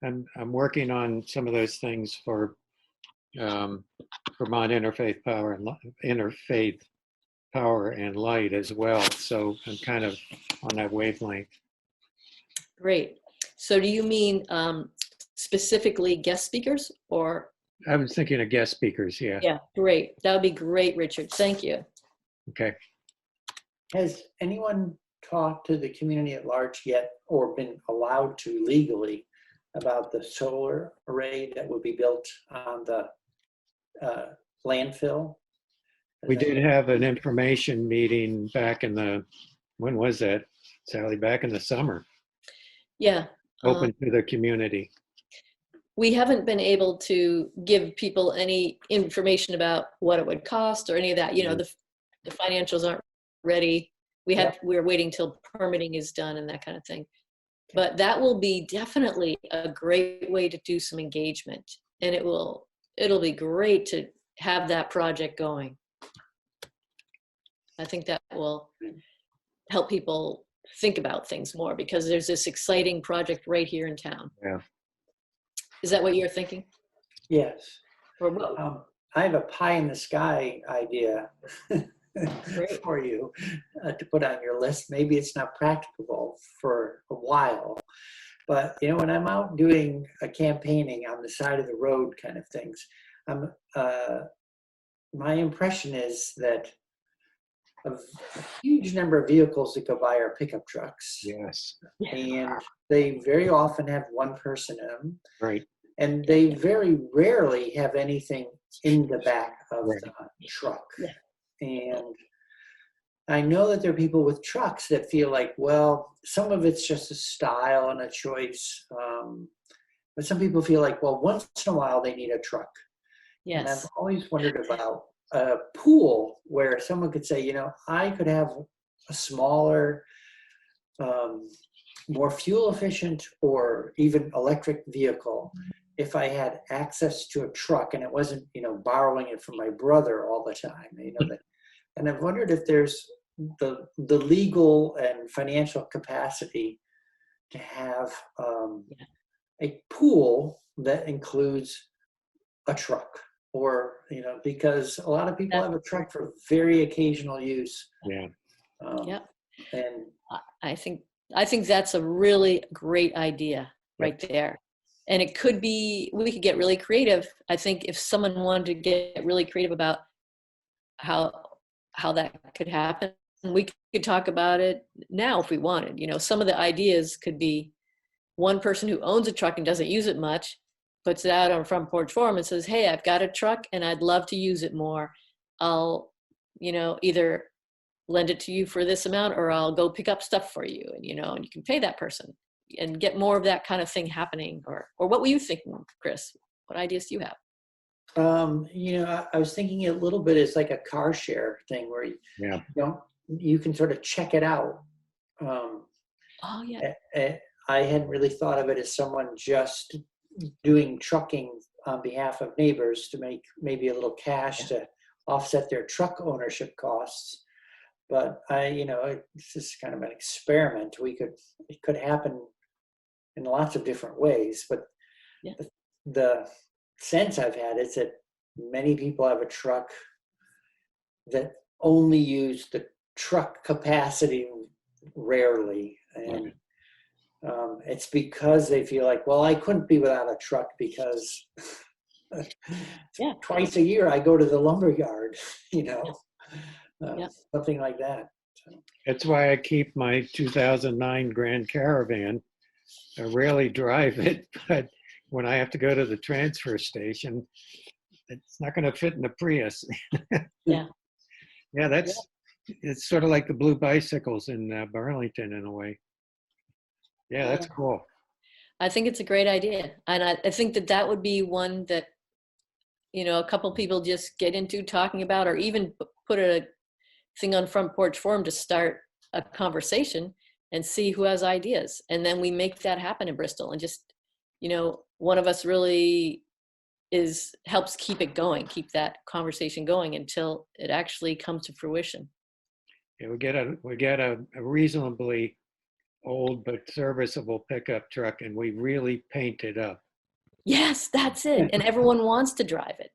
that. I'm working on some of those things for Vermont Interfaith Power and Light as well. So I'm kind of on that wavelength. Great. So do you mean specifically guest speakers, or? I was thinking of guest speakers, yeah. Yeah, great. That would be great, Richard. Thank you. Okay. Has anyone talked to the community at large yet, or been allowed to legally, about the solar array that would be built on the landfill? We did have an information meeting back when was that, Sally? Back in the summer. Yeah. Open to the community. We haven't been able to give people any information about what it would cost or any of that. The financials aren't ready. We're waiting till permitting is done and that kind of thing. But that will be definitely a great way to do some engagement, and it'll be great to have that project going. I think that will help people think about things more, because there's this exciting project right here in town. Yeah. Is that what you're thinking? Yes. Or what? I have a pie in the sky idea for you to put on your list. Maybe it's not practicable for a while, but when I'm out doing a campaigning on the side of the road kind of things, my impression is that a huge number of vehicles that go by are pickup trucks. Yes. And they very often have one person in them. Right. And they very rarely have anything in the back of the truck. Yeah. And I know that there are people with trucks that feel like, well, some of it's just a style and a choice. But some people feel like, well, once in a while they need a truck. Yes. And I've always wondered about a pool where someone could say, I could have a smaller, more fuel efficient or even electric vehicle if I had access to a truck and it wasn't, borrowing it from my brother all the time. And I've wondered if there's the legal and financial capacity to have a pool that includes a truck. Or, because a lot of people have a truck for very occasional use. Yeah. And I think that's a really great idea right there. And it could be, we could get really creative. I think if someone wanted to get really creative about how that could happen. And we could talk about it now if we wanted. You know, some of the ideas could be one person who owns a truck and doesn't use it much puts it out on front porch forum and says, hey, I've got a truck and I'd love to use it more. I'll, you know, either lend it to you for this amount or I'll go pick up stuff for you, and, you know, and you can pay that person and get more of that kind of thing happening. Or what were you thinking, Chris? What ideas do you have? You know, I was thinking a little bit as like a car share thing where you can sort of check it out. Oh yeah. I hadn't really thought of it as someone just doing trucking on behalf of neighbors to make maybe a little cash to offset their truck ownership costs. But you know, it's just kind of an experiment. It could happen in lots of different ways. But the sense I've had is that many people have a truck that only use the truck capacity rarely. And it's because they feel like, well, I couldn't be without a truck because twice a year I go to the lumber yard, you know, something like that. So. That's why I keep my 2009 Grand Caravan. I rarely drive it, but when I have to go to the transfer station, it's not going to fit in the Prius. Yeah. It's sort of like the blue bicycles in Burlington in a way. Yeah, that's cool. I think it's a great idea. And I think that would be one that, you know, a couple people just get into talking about, or even put a thing on front porch forum to start a conversation and see who has ideas. And then we make that happen in Bristol, and just, you know, one of us really helps keep it going, keep that conversation going until it actually comes to fruition. Yeah, we get a reasonably old but serviceable pickup truck, and we really paint it up. Yes, that's it. And everyone wants to drive it.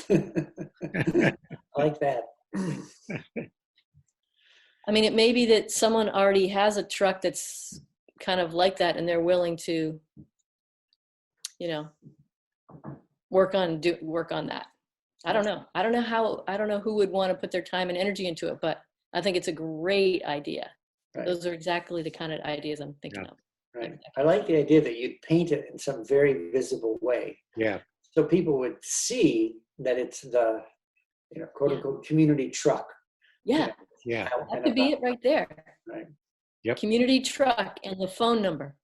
I like that. I mean, it may be that someone already has a truck that's kind of like that, and they're willing to, you know, work on that. I don't know. I don't know who would want to put their time and energy into it, but I think it's a great idea. Right. Those are exactly the kind of ideas I'm thinking of. Right. Exactly. I like the idea that you'd paint it in some very visible way. Yeah. So people would see that it's the, you know, quote unquote community truck. Yeah. Yeah. That could be it right there. Right. Yep. Community truck and the phone number.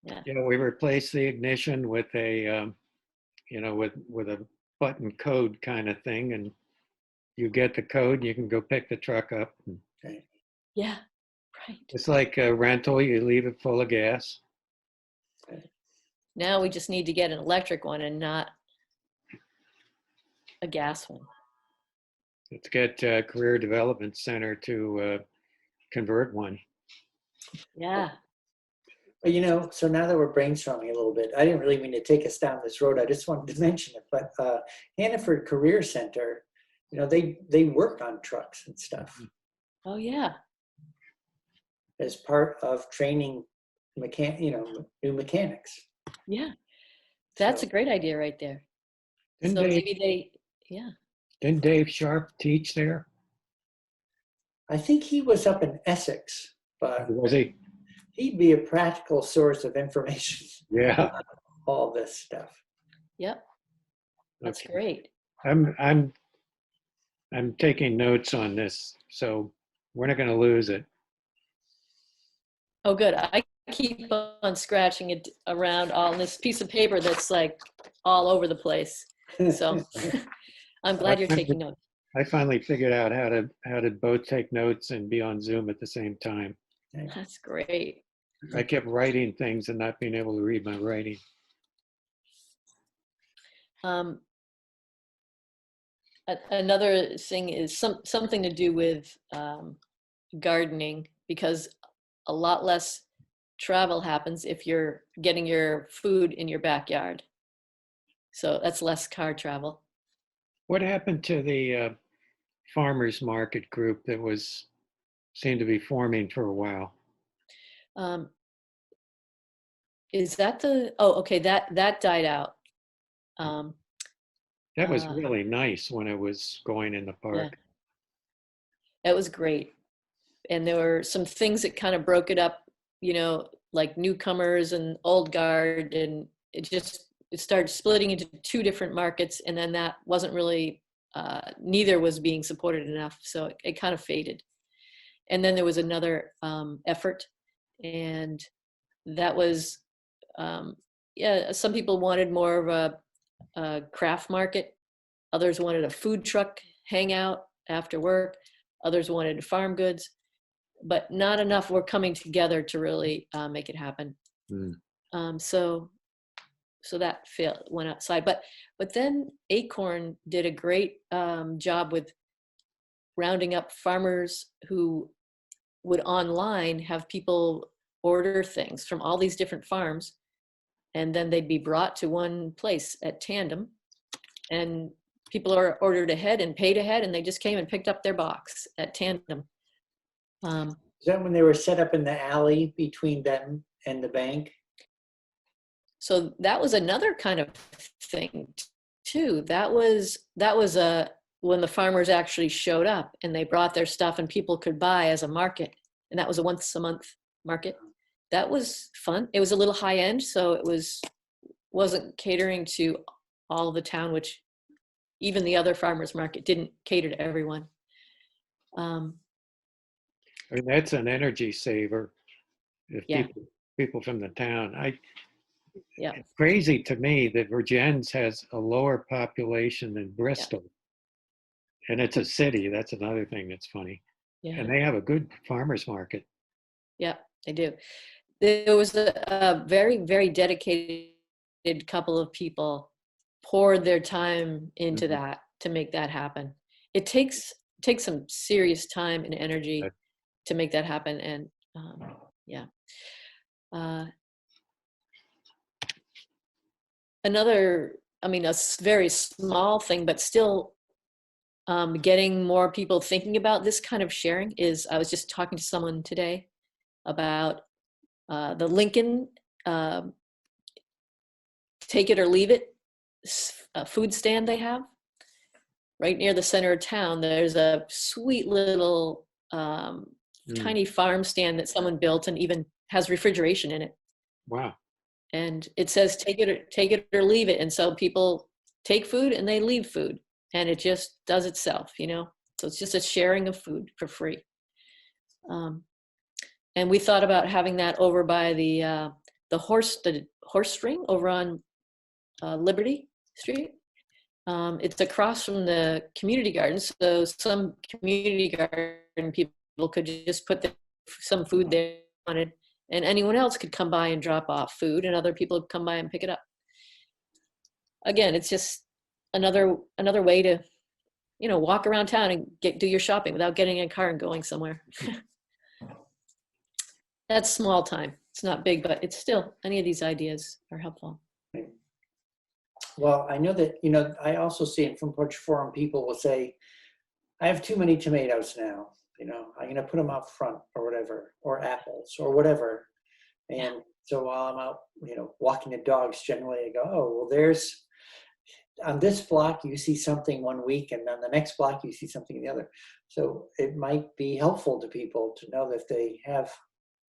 Yeah. You know, we replaced the ignition with a, you know, with a button code kind of thing, and you get the code, you can go pick the truck up. Okay. Yeah. Right. It's like a rental, you leave it full of gas. Now we just need to get an electric one and not a gas one. Let's get Career Development Center to convert one. Yeah. But, you know, so now that we're brainstorming a little bit, I didn't really mean to take us down this road. I just wanted to mention it. But Hannaford Career Center, you know, they work on trucks and stuff. Oh, yeah. As part of training new mechanics. Yeah. That's a great idea right there. Maybe Didn't Dave Sharp teach there? I think he was up in Essex, but was he? He'd be a practical source of information. Yeah. All this stuff. Yep. That's great. I'm taking notes on this, so we're not going to lose it. Oh, good. I keep on scratching it around on this piece of paper that's like all over the place. So I'm glad you're taking notes. I finally figured out how to both take notes and be on Zoom at the same time. That's great. I kept writing things and not being able to read my writing. Another thing is something to do with gardening, because a lot less travel happens if you're getting your food in your backyard. So that's less car travel. What happened to the farmers market group that seemed to be forming for a while? Is that okay, that died out. That was Uh, really nice when it was going in the yeah, park. it was great. And there were some things that kind of broke it up, like newcomers and old guard, and it started splitting into two different markets, and then that wasn't really, neither was being supported enough, so it kind of faded. And then there was another effort, and that was, yeah, some people wanted more of a craft market, others wanted a food truck hangout after work, others wanted farm goods, but not enough were coming together to really make it happen. Mm. So that went outside. But then Acorn did a great job with rounding up farmers who would online have people order things from all these different farms, and then they'd be brought to one place at Tandem, and people are ordered ahead and paid ahead, and they just came and picked up their box at Tandem. Is that when they were set up in the alley between them and the bank? So that was another kind of thing too. That was when the farmers actually showed up and they brought their stuff and people could buy as a market. And that was a once a month market. That was fun. It was a little high end, so it wasn't catering to all of the town, which even the other farmers market didn't cater to everyone. I mean, that's an energy saver if Yeah. people from the town. Yeah. It's crazy to me that Virgins has a lower population than Bristol. And it's a city. That's another thing that's funny. Yeah. And they have a good farmers market. Yeah, they do. There was a very, very dedicated couple of people poured their time into that to make that happen. It takes some serious time and energy to make that happen. And yeah. Another, I mean, very small thing, but still getting more people thinking about this kind of sharing is, I was just talking to someone today about the Lincoln take it or leave it food stand they have right near the center of town. There's a sweet little tiny farm stand that someone built and even has refrigeration in it. Wow. And it says take it or leave it. And so people take food and they leave food, and it just does itself, So it's just a sharing of food for free. And we thought about having that over by the horse ring over on Liberty Street. It's across from the community garden, so some community garden people could just put some food they wanted, and anyone else could come by and drop off food, and other people would come by and pick it up. Again, it's just another way to, walk around town and do your shopping without getting in a car and going somewhere. That's small time. It's not big, but it's still, any of these ideas are helpful. Well, I know that, I also see in Front Porch Forum, people will say, I have too many tomatoes now, I'm going to put them out front or whatever, or apples or whatever. And so while I'm out, walking the dogs, generally I go, oh, well, there's, on this block, you see something one week, and on the next block, you see something in the other. So it might be helpful to people to know that if they have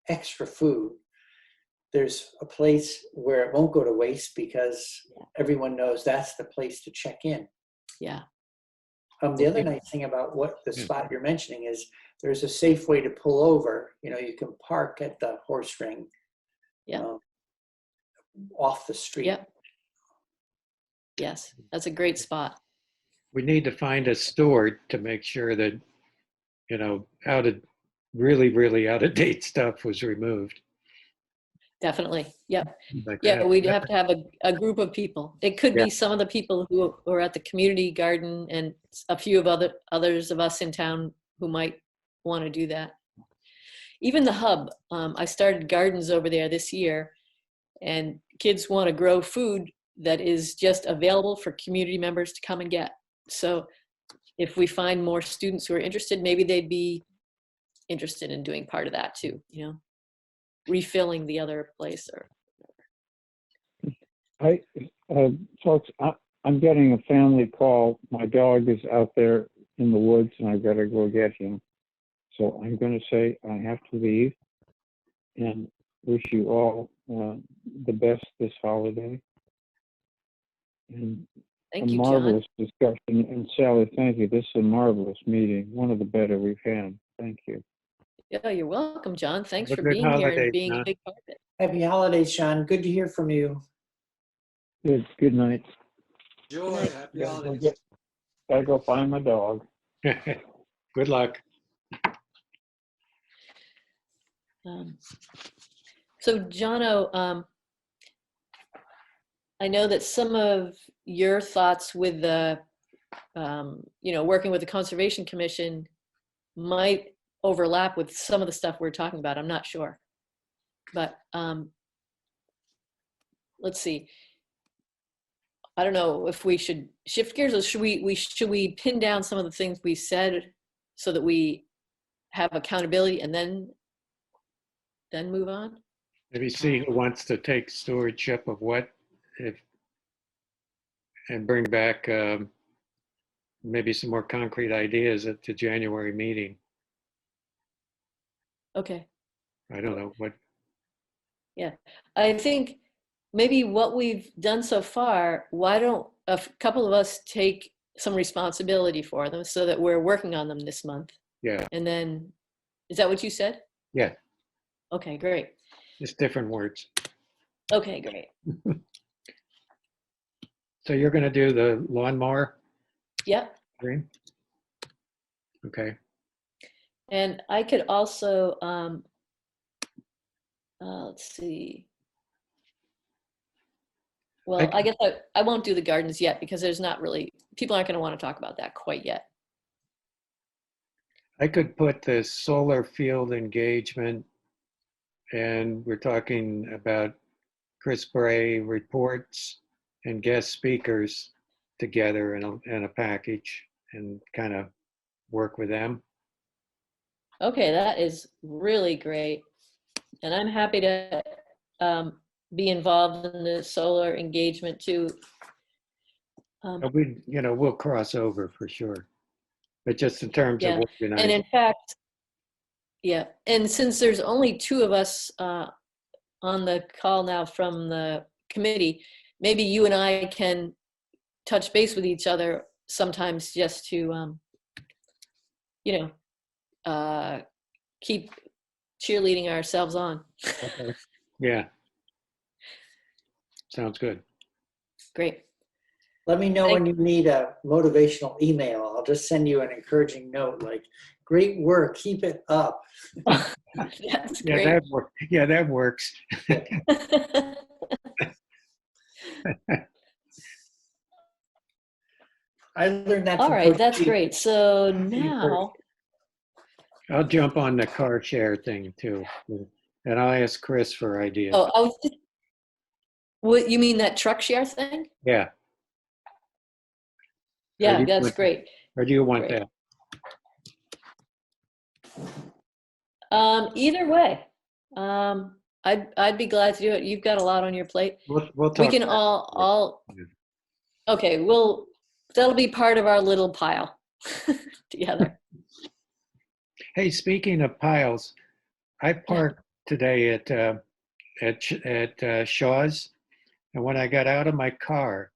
extra food, there's a place where it won't go to waste, because everyone knows that's the place to check in. Yeah. The other nice thing about what the spot you're mentioning is there's a safe way to pull over. You can park at the horse ring. Yeah. Off the street. Yep. Yes, that's a great spot. We need to find a steward to make sure that, really out of date stuff was removed. Definitely. Yep. Like Yeah, that. we'd have to have a group of people. It could be some of the people who are at the community garden, and a few of others of us in town who might want to do that. Even the hub, I started gardens over there this year, and kids want to grow food that is just available for community members to come and get. So if we find more students who are interested, maybe they'd be interested in doing part of that too, refilling the other place or Folks, I'm getting a family call. My dog is out there in the woods and I've got to go get him. So I'm going to say I have to leave and wish you all the best this holiday. And Thank a you, marvelous John. discussion. And Sally, thank you. This is a marvelous meeting. One of the better we've had. Thank you. Yeah, you're welcome, John. Thanks Have a for good being here holiday, and being a John. big part of it. Happy holidays, Sean. Good to hear from you. Good night. Joy, Night. happy holidays. Gotta go find my dog. Good luck. So, Jono, I know that some of your thoughts with the, working with the Conservation Commission might overlap with some of the stuff we're talking about. I'm not sure, but let's see. I don't know if we should shift gears or should we pin down some of the things we said so that we have accountability and then move on? Maybe see who wants to take stewardship of what, and bring back maybe some more concrete ideas at the January meeting. Okay. I don't know what. Yeah, I think maybe what we've done so far, why don't a couple of us take some responsibility for them so that we're working on them this month? Yeah. And then, is that what you said? Yeah. Okay, great. Just different words. Okay, great. So you're going to do the lawnmower? Yep. Green? Okay. And I could also, let's see. Well, I guess I won't do the gardens yet because there's not really, people aren't going to want to talk about that quite yet. I could put the solar field engagement, and we're talking about Chris Bray reports and guest speakers together in a package and kind of work with them. Okay, that is really great. And I'm happy to be involved in the solar engagement too. We'll cross over for sure. But just in terms of organizing. And in fact, yeah. And since there's only two of us on the call now from the committee, maybe you and I can touch base with each other sometimes just to, keep cheerleading ourselves on. Okay. Yeah. Sounds good. Great. Let me know when you need a motivational email. I'll just send you an encouraging note like, great work, keep it up. That's great. That works. I learned that. All right, that's great. So now, I'll jump on the car share thing too, and I'll ask Chris for ideas. oh, what you mean that truck share thing? Yeah. Yeah, that's great. Or do you want that? Either way, I'd be glad to do it. You've got a lot on your plate. We'll talk. We can all. Okay, that'll be part of our little pile together. Hey, speaking of piles, I parked today at Shaw's, and when I got out of my car,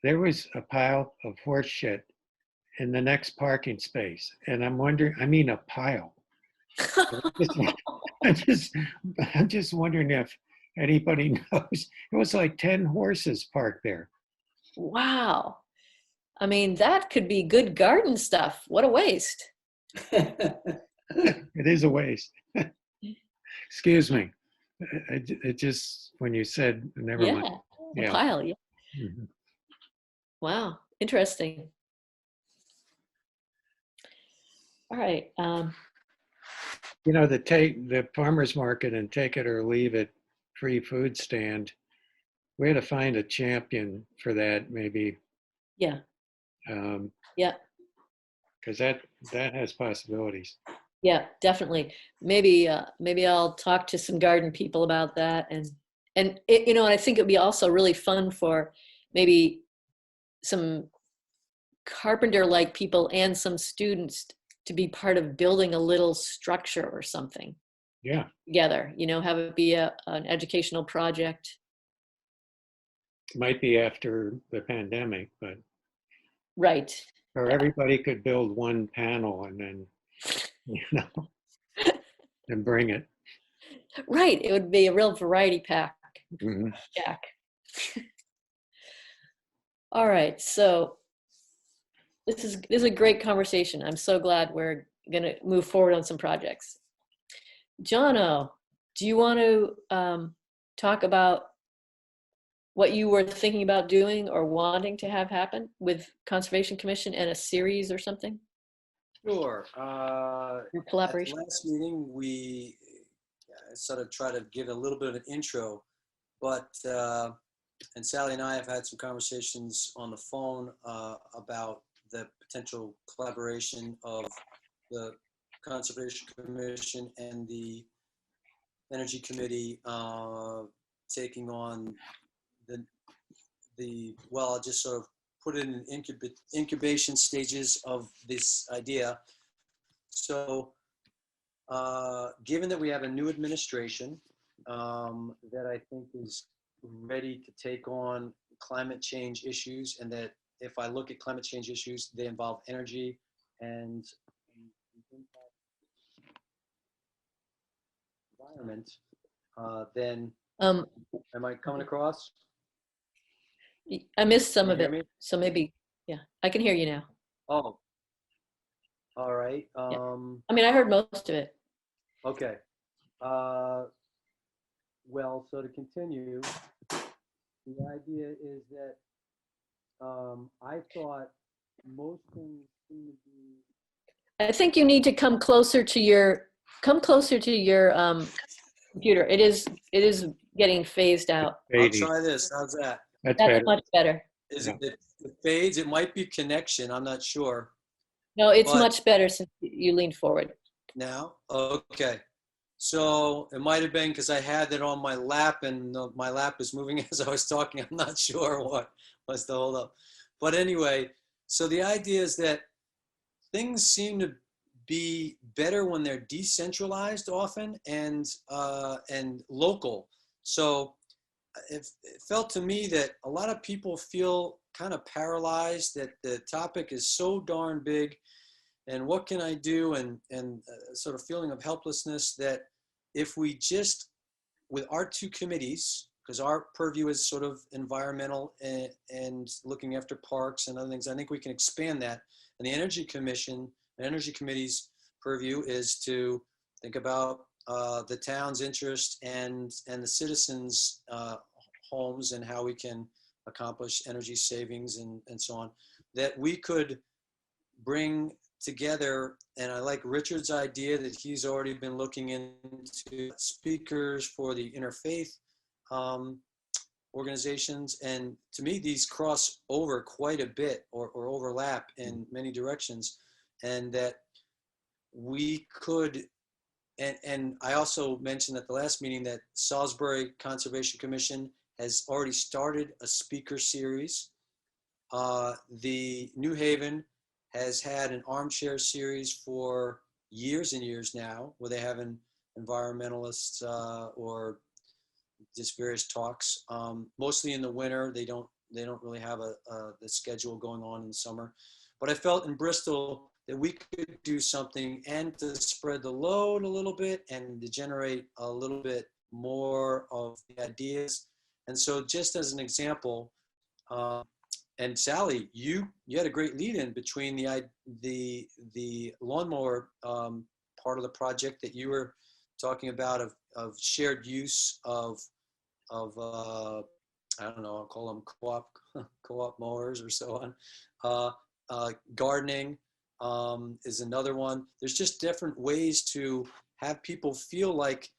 there was a pile of horse shit in the next parking space, and I'm wondering. I mean, a pile. I'm just wondering if anybody knows. It was like 10 horses parked there. Wow. I mean, that could be good garden stuff. What a waste. It is a waste. Excuse me. It just, when you said, never mind. A pile, yeah. Mm-hmm. Wow, interesting. All right. The farmer's market and take it or leave it free food stand, we had to find a champion for that maybe. Yeah. Yeah. Because that has possibilities. Yeah, definitely. Maybe I'll talk to some garden people about that, and I think it'd be also really fun for maybe some carpenter-like people and some students to be part of building a little structure or something Yeah, together, you know, have it be an educational project. might be after the pandemic, but Right. or Yeah. everybody could build one panel and then, you know, and bring it. Right. It would be a real variety pack, Mhm. Jack. All right. So this is a great conversation. I'm so glad we're going to move forward on some projects. Jono, do you want to talk about what you were thinking about doing or wanting to have happen with Conservation Commission and a series or something? Sure. Or At the collaboration? last meeting, we sort of try to give a little bit of an intro, but, and Sally and I have had some conversations on the phone about the potential collaboration of the Conservation Commission and the Energy Committee taking on well, I'll just sort of put it in incubation stages of this idea. So given that we have a new administration that I think is ready to take on climate change issues, and that if I look at climate change issues, they involve energy and environment, then Um, am I coming across? I missed some Can you of hear it, me? so maybe, yeah, I can hear you now. Oh, all right. I mean, I heard most of it. Okay. Well, so to continue, the idea is that I thought most things seem to be. I think you need to come closer to your computer. It is getting phased out. I'll Fading. try this. How's that? That's That's better. much better. Is Yeah. it fades? It might be connection. I'm not sure. No, it's But- much better since you leaned forward. Now, okay. So it might have been because I had it on my lap and my lap was moving as I was talking. I'm not sure what was the hold up. But anyway, so the idea is that things seem to be better when they're decentralized often and local. So it felt to me that a lot of people feel kind of paralyzed, that the topic is so darn big and what can I do, and sort of feeling of helplessness, that if we just, with our two committees, because our purview is sort of environmental and looking after parks and other things, I think we can expand that. And the Energy Commission, the Energy Committee's purview is to think about the town's interest and the citizens' homes and how we can accomplish energy savings and so on, that we could bring together. And I like Richard's idea that he's already been looking into speakers for the interfaith organizations. And to me, these cross over quite a bit or overlap in many directions. And that we could, and I also mentioned at the last meeting that Salisbury Conservation Commission has already started a speaker series. The New Haven has had an armchair series for years and years now, where they have an environmentalists or just various talks. Mostly in the winter, they don't really have the schedule going on in the summer. But I felt in Bristol that we could do something and to spread the load a little bit and to generate a little bit more of the ideas. And so, just as an example. And Sally, you had a great lead-in between the lawnmower part of the project that you were talking about of shared use of I don't know, I'll call them co-op mowers or so on. Gardening is another one. There's just different ways to have people feel like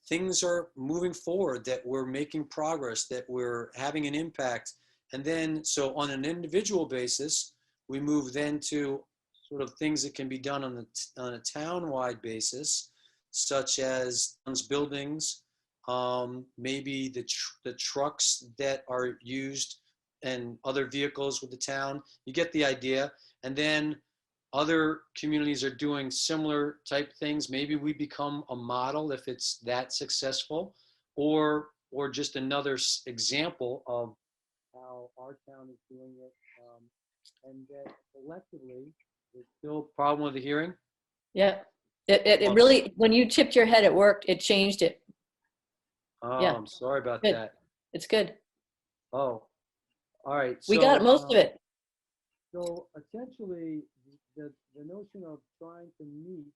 things are moving forward, that we're making progress, that we're having an impact. And then, so on an individual basis, we move then to sort of things that can be done on a town-wide basis, such as buildings, maybe the trucks that are used and other vehicles with the town. You get the idea. And then other communities are doing similar type things. Maybe we become a model if it's that successful, or just another example of how our town is doing it. And that collectively, there's still a problem with the hearing. Yeah. It really, when you tipped your head, it worked. It changed it. Oh, Yeah. I'm sorry about Good. that. It's good. Oh, all right. We got most of it. So essentially, the notion of trying to meet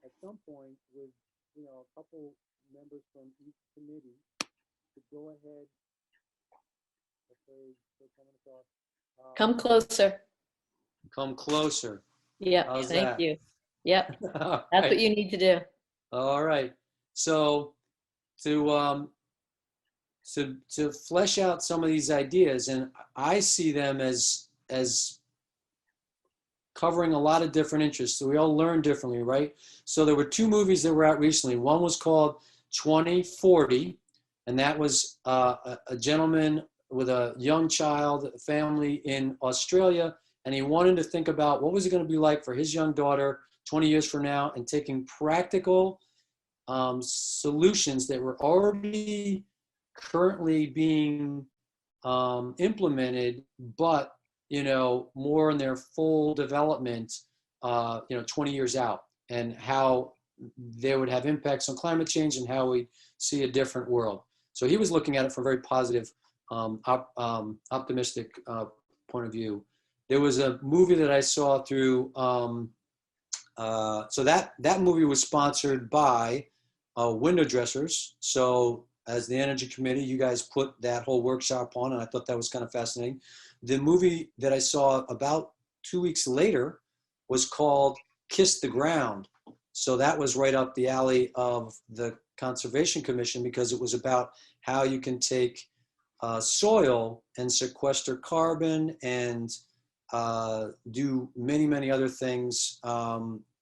at some point with, a couple members from each committee to go ahead. Okay, so coming across, Come closer. come closer. Yeah. How's Thank that? you. Yep. All That's right. what you need to do. All right. So to flesh out some of these ideas, and I see them as covering a lot of different interests. So we all learn differently, right? So there were two movies that were out recently. One was called 2040, and that was a gentleman with a young child, a family in Australia, and he wanted to think about what was it going to be like for his young daughter 20 years from now, and taking practical solutions that were already currently being implemented, but more in their full development, 20 years out, and how they would have impacts on climate change and how we see a different world. So he was looking at it from a very positive, optimistic point of view. There was a movie that I saw through, so that movie was sponsored by window dressers. So as the Energy Committee, you guys put that whole workshop on, and I thought that was kind of fascinating. The movie that I saw about 2 weeks later was called Kiss the Ground. So that was right up the alley of the Conservation Commission, because it was about how you can take soil and sequester carbon and do many, many other things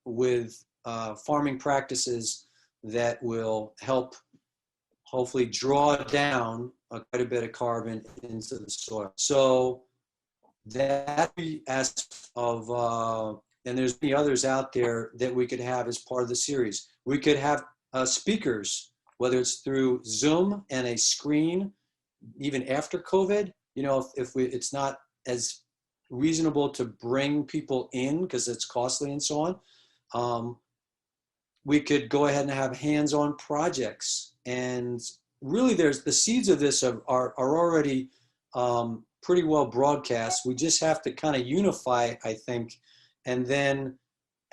with farming practices that will help hopefully draw down quite a bit of carbon into the soil. So that aspect of, and there's many others out there that we could have as part of the series. We could have speakers, whether it's through Zoom and a screen, even after COVID, if it's not as reasonable to bring people in because it's costly and so on. We could go ahead and have hands-on projects, and really there's the seeds of this are already pretty well broadcast. We just have to kind of unify, I think, and then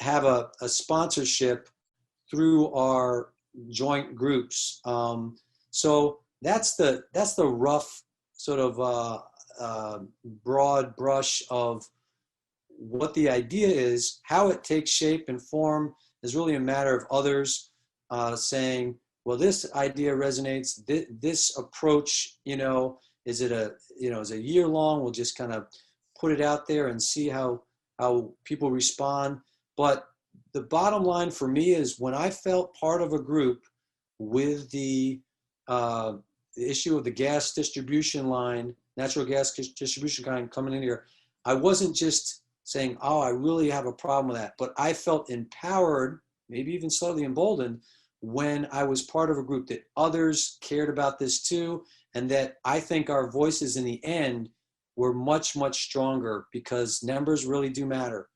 have a sponsorship through our joint groups. So that's the rough sort of broad brush of what the idea is. How it takes shape and form is really a matter of others saying, well, this idea resonates. This approach, is it is a year long? We'll just kind of put it out there and see how people respond. But the bottom line for me is, when I felt part of a group with the issue of the gas distribution line, natural gas distribution line coming in here, I wasn't just saying, oh, I really have a problem with that, but I felt empowered, maybe even slightly emboldened, when I was part of a group that others cared about this too, and that I think our voices in the end were much, much stronger, because numbers really do matter.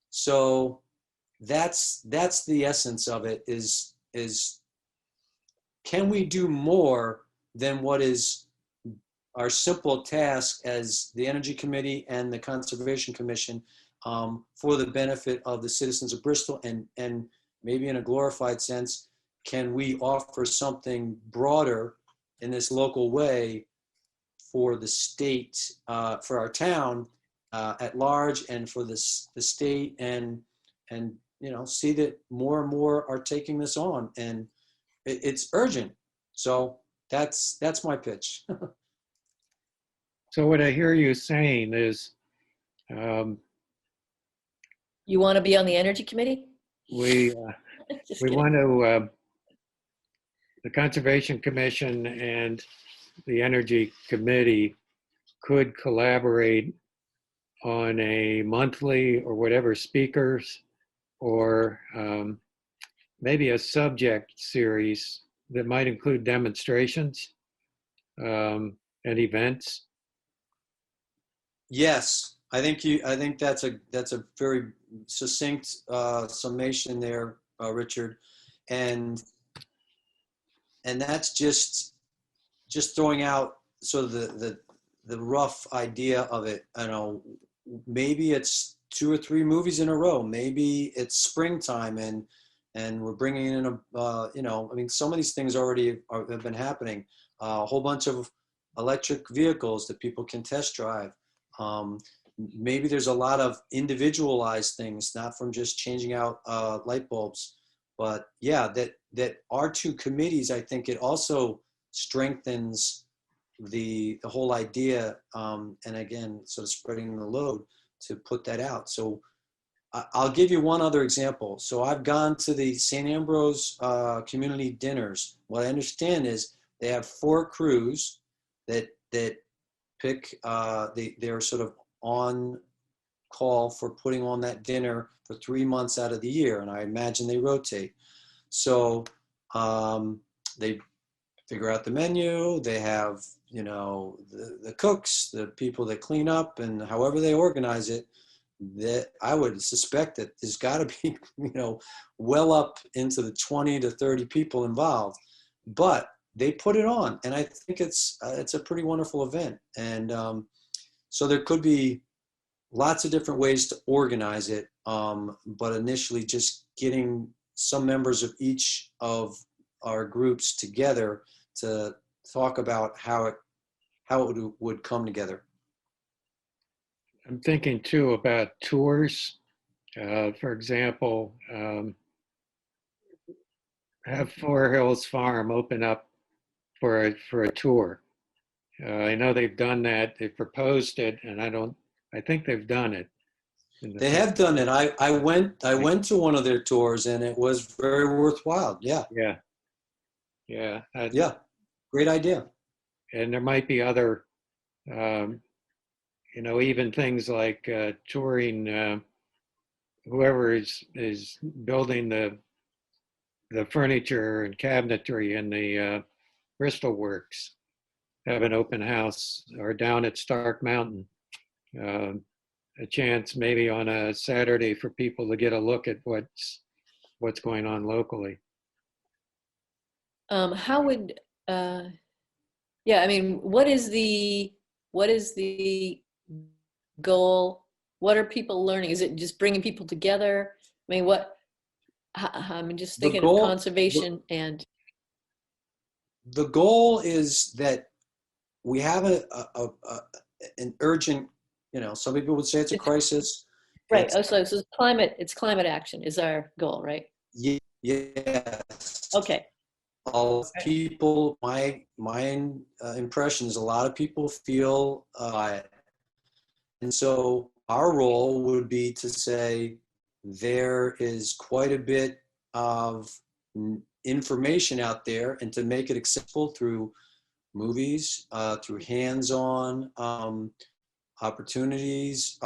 So that's the essence of it, is can we do more than what is our simple task as the Energy Committee and the Conservation Commission, for the benefit of the citizens of Bristol, and maybe in a glorified sense, can we offer something broader in this local way for the state, for our town at large, and for the state, and see that more and more are taking this on, and it's urgent. So that's my pitch. So what I hear you saying is You want to be on the Energy Committee? we Just we kidding. want to, the Conservation Commission and the Energy Committee could collaborate on a monthly or whatever speakers, or maybe a subject series that might include demonstrations and events. Yes, I think that's a very succinct summation there, Richard, and that's just throwing out sort of the rough idea of it. I know maybe it's 2 or 3 movies in a row. Maybe it's springtime and we're bringing in a I mean, some of these things already have been happening. A whole bunch of electric vehicles that people can test drive. Maybe there's a lot of individualized things, not from just changing out light bulbs. But yeah, that our 2 committees, I think it also strengthens the whole idea, and again, sort of spreading the load to put that out. So I'll give you one other example. So I've gone to the St. Ambrose community dinners. What I understand is they have 4 crews that pick, they're sort of on call for putting on that dinner for 3 months out of the year, and I imagine they rotate. So they figure out the menu. They have, the cooks, the people that clean up, and however they organize it, that I would suspect that there's got to be, well up into the 20 to 30 people involved. But they put it on, and I think it's a pretty wonderful event. And so there could be lots of different ways to organize it, but initially just getting some members of each of our groups together to talk about how it would come together. I'm thinking too about tours. For example, have Four Hills Farm open up for a tour. I know they've done that. They proposed it, and I think they've done it. They have done it. I went to one of their tours, and it was very worthwhile. Yeah. Yeah. Yeah. Yeah. Great idea. And there might be other, even things like touring whoever is building the furniture and cabinetry in the Bristol works, have an open house, or down at Stark Mountain. A chance maybe on a Saturday for people to get a look at what's going on locally. How would, yeah, I mean, what is the goal? What are people learning? Is it just bringing people together? I mean, I'm just thinking of conservation and. The goal is that we have an urgent, some people would say it's a crisis. Right. So it's climate action is our goal, right? Yes. Okay. All people, my impression is a lot of people feel and so our role would be to say there is quite a bit of information out there, and to make it accessible through movies, through hands-on opportunities,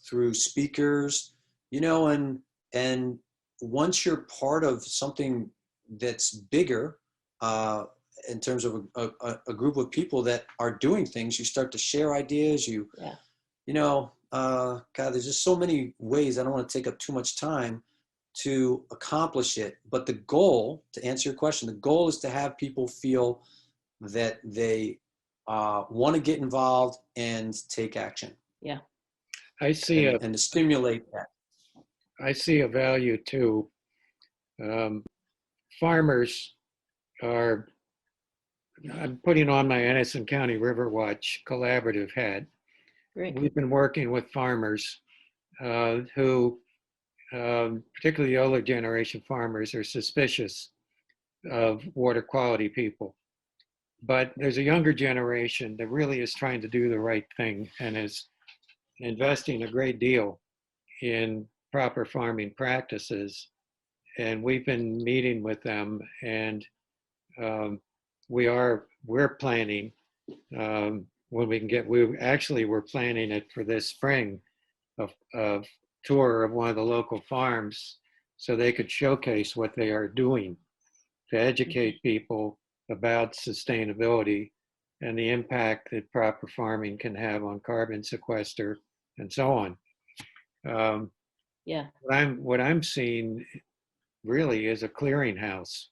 through speakers, and once you're part of something that's bigger, in terms of a group of people that are doing things, you start to share ideas. God, there's just so many ways. I don't want to take up too much time to accomplish it. But the goal, to answer your question, the goal is to have people feel that they want to get involved and take action. Yeah. I see and to stimulate that. I see a value too. Farmers are, I'm putting on my Edison County River Watch collaborative hat. Great. We've been working with farmers who, particularly the older generation farmers, are suspicious of water quality people. But there's a younger generation that really is trying to do the right thing and is investing a great deal in proper farming practices. And we've been meeting with them, and we're planning when we can get, we're planning it for this spring, of tour of one of the local farms so they could showcase what they are doing to educate people about sustainability and the impact that proper farming can have on carbon sequester and so on. Yeah. What I'm seeing really is a clearinghouse.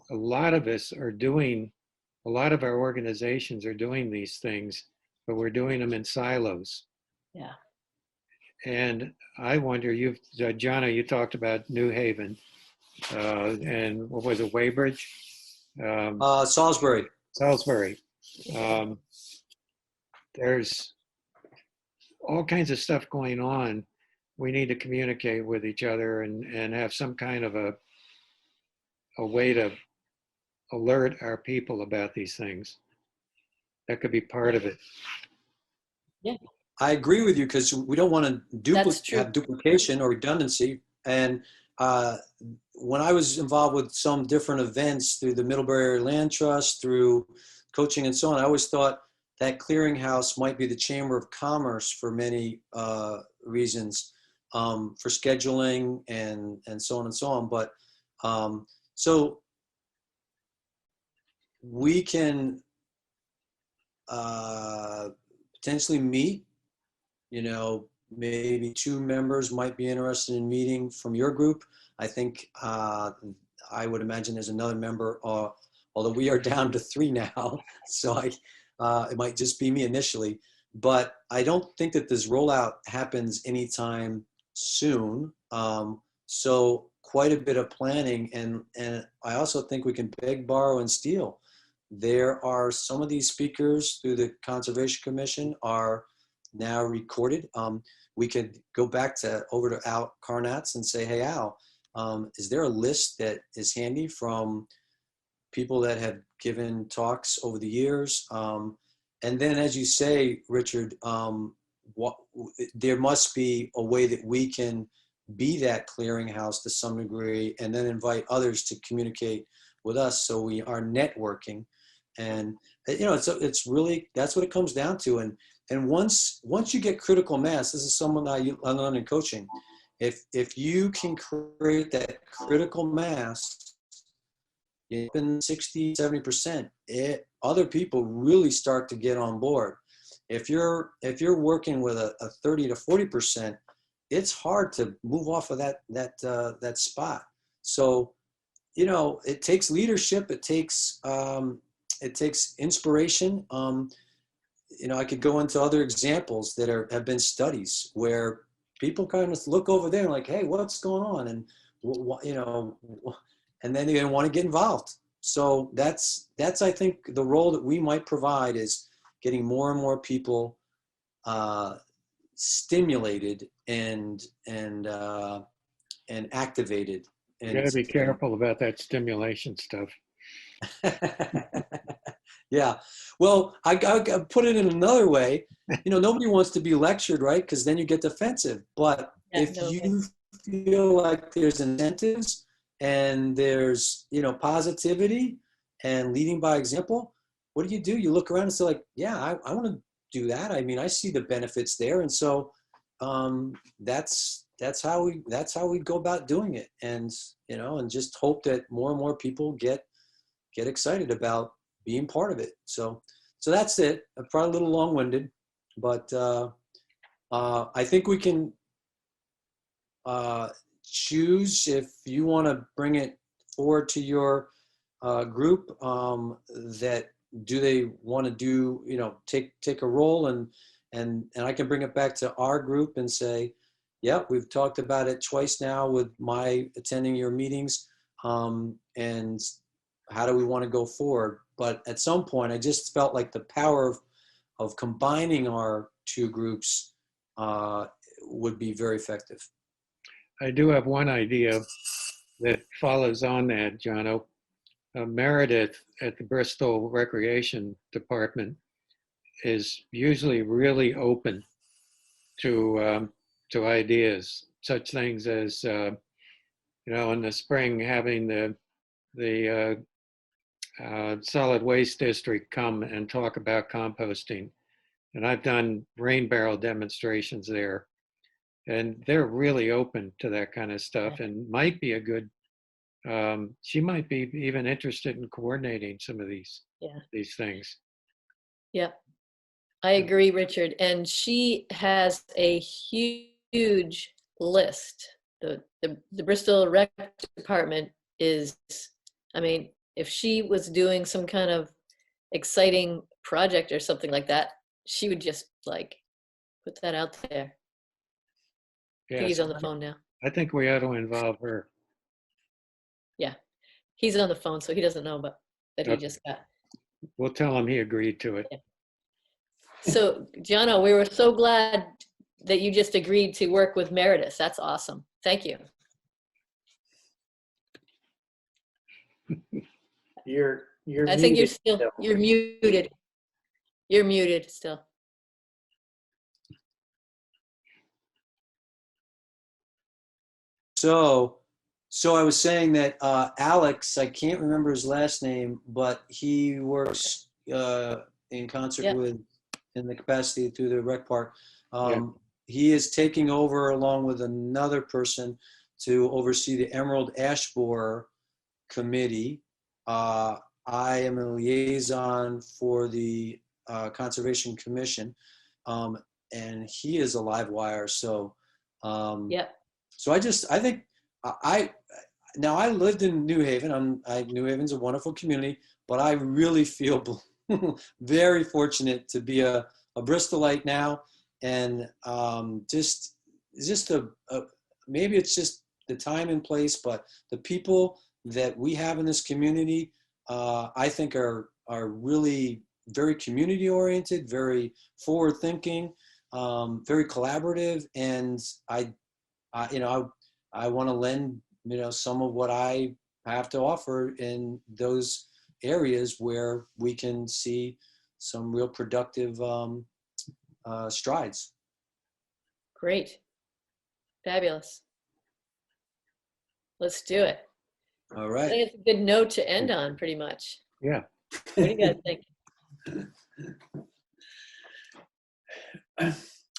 A lot of us are doing, a lot of our organizations are doing these things, but we're doing them in silos. Yeah. And I wonder, Jonna, you talked about New Haven, and what was it, Weybridge? Salisbury. Salisbury. There's all kinds of stuff going on. We need to communicate with each other and have some kind of a way to alert our people about these things. That could be part of it. Yeah. I agree with you because we don't want to That's true. have duplication or redundancy. And when I was involved with some different events through the Middlebury Area Land Trust, through coaching and so on, I always thought that clearinghouse might be the Chamber of Commerce for many reasons, for scheduling and so on and so on. But so we can potentially meet, maybe 2 members might be interested in meeting from your group. I think I would imagine there's another member, although we are down to 3 now, so it might just be me initially. But I don't think that this rollout happens anytime soon. So quite a bit of planning, and I also think we can beg, borrow, and steal. There are some of these speakers through the Conservation Commission are now recorded. We could go back over to Al Carnatz and say, hey, Al, is there a list that is handy from people that have given talks over the years? And then, as you say, Richard, there must be a way that we can be that clearinghouse to some degree, and then invite others to communicate with us, so we are networking. And it's really, that's what it comes down to. And once you get critical mass, this is someone I learned in coaching. If you can create that critical mass, in 60, 70%, other people really start to get on board. If you're working with a 30 to 40%, it's hard to move off of that spot. So, it takes leadership. It takes inspiration. I could go into other examples that have been studies where people kind of look over there and like, hey, what's going on? And, and then they're going to want to get involved. So that's, I think, the role that we might provide is getting more and more people stimulated and activated. You got to be careful about that stimulation stuff. Yeah. Well, I put it in another way. Nobody wants to be lectured, right? Because then you get defensive. But if you feel like there's incentives and there's, positivity and leading by example, what do? You look around and say like, yeah, I want to do that. I mean, I see the benefits there. And so that's how we go about doing it. And, and just hope that more and more people get excited about being part of it. So that's it. I'm probably a little long-winded, but I think we can choose if you want to bring it forward to your group, that do they want to do, take a role, and I can bring it back to our group and say, yeah, we've talked about it twice now with my attending your meetings, and how do we want to go forward? But at some point, I just felt like the power of combining our 2 groups would be very effective. I do have one idea that follows on that, Jono. Meredith at the Bristol Recreation Department is usually really open to ideas, such things as in the spring having the solid waste district come and talk about composting. And I've done rain barrel demonstrations there. And they're really open to that kind of stuff and might be a good, she might be even interested in coordinating some of these things. Yep. I agree, Richard. And she has a huge list. The Bristol Rec Department is, I mean, if she was doing some kind of exciting project or something like that, she would just like put that out there. Yeah, He's on the phone now. I think we ought to involve her. Yeah. He's on the phone, so he doesn't know about that he Okay. just got. We'll tell him he agreed to it. Yeah. So, Jono, we were so glad that you just agreed to work with Meredith. That's awesome. Thank you. You're I think you're muted you're muted. You're muted still. So I was saying that Alex, I can't remember his last name, but he works in concert with, in the capacity through the rec park. He is taking over along with another person to oversee the Emerald Ash Borer Committee. I am a liaison for the Conservation Commission, and he is a live wire. So, so I think now I lived in New Haven. New Haven's a wonderful community, but I really feel very fortunate to be a Bristolite now, and maybe it's just the time and place, but the people that we have in this community, I think are really very community oriented, very forward thinking, very collaborative, and I want to lend some of what I have to offer in those areas where we can see some real productive strides. Great. Fabulous. Let's do it. All I right. think it's a good note to end on, pretty much. Yeah. What do you guys think?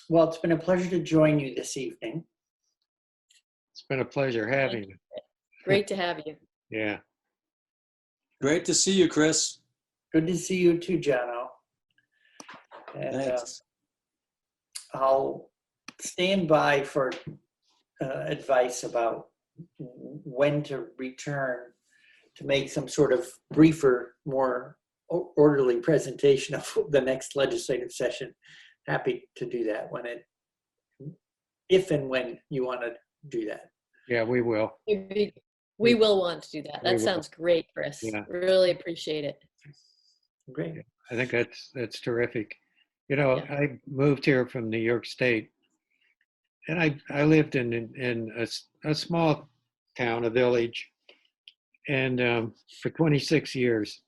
Well, it's been a pleasure to join you this evening. It's been a pleasure having you. Great to have you. Yeah. Great to see you, Chris. Good to see you too, Jono. And Thanks. I'll stand by for advice about when to return to make some sort of briefer, more orderly presentation of the next legislative session. Happy to do that if and when you want to do that. Yeah, we will. We will want to do that. That sounds great, Chris. Yeah. Really appreciate it. Great. I think that's terrific. I moved here from New York State, and I lived in a small town, a village, and for 26 years.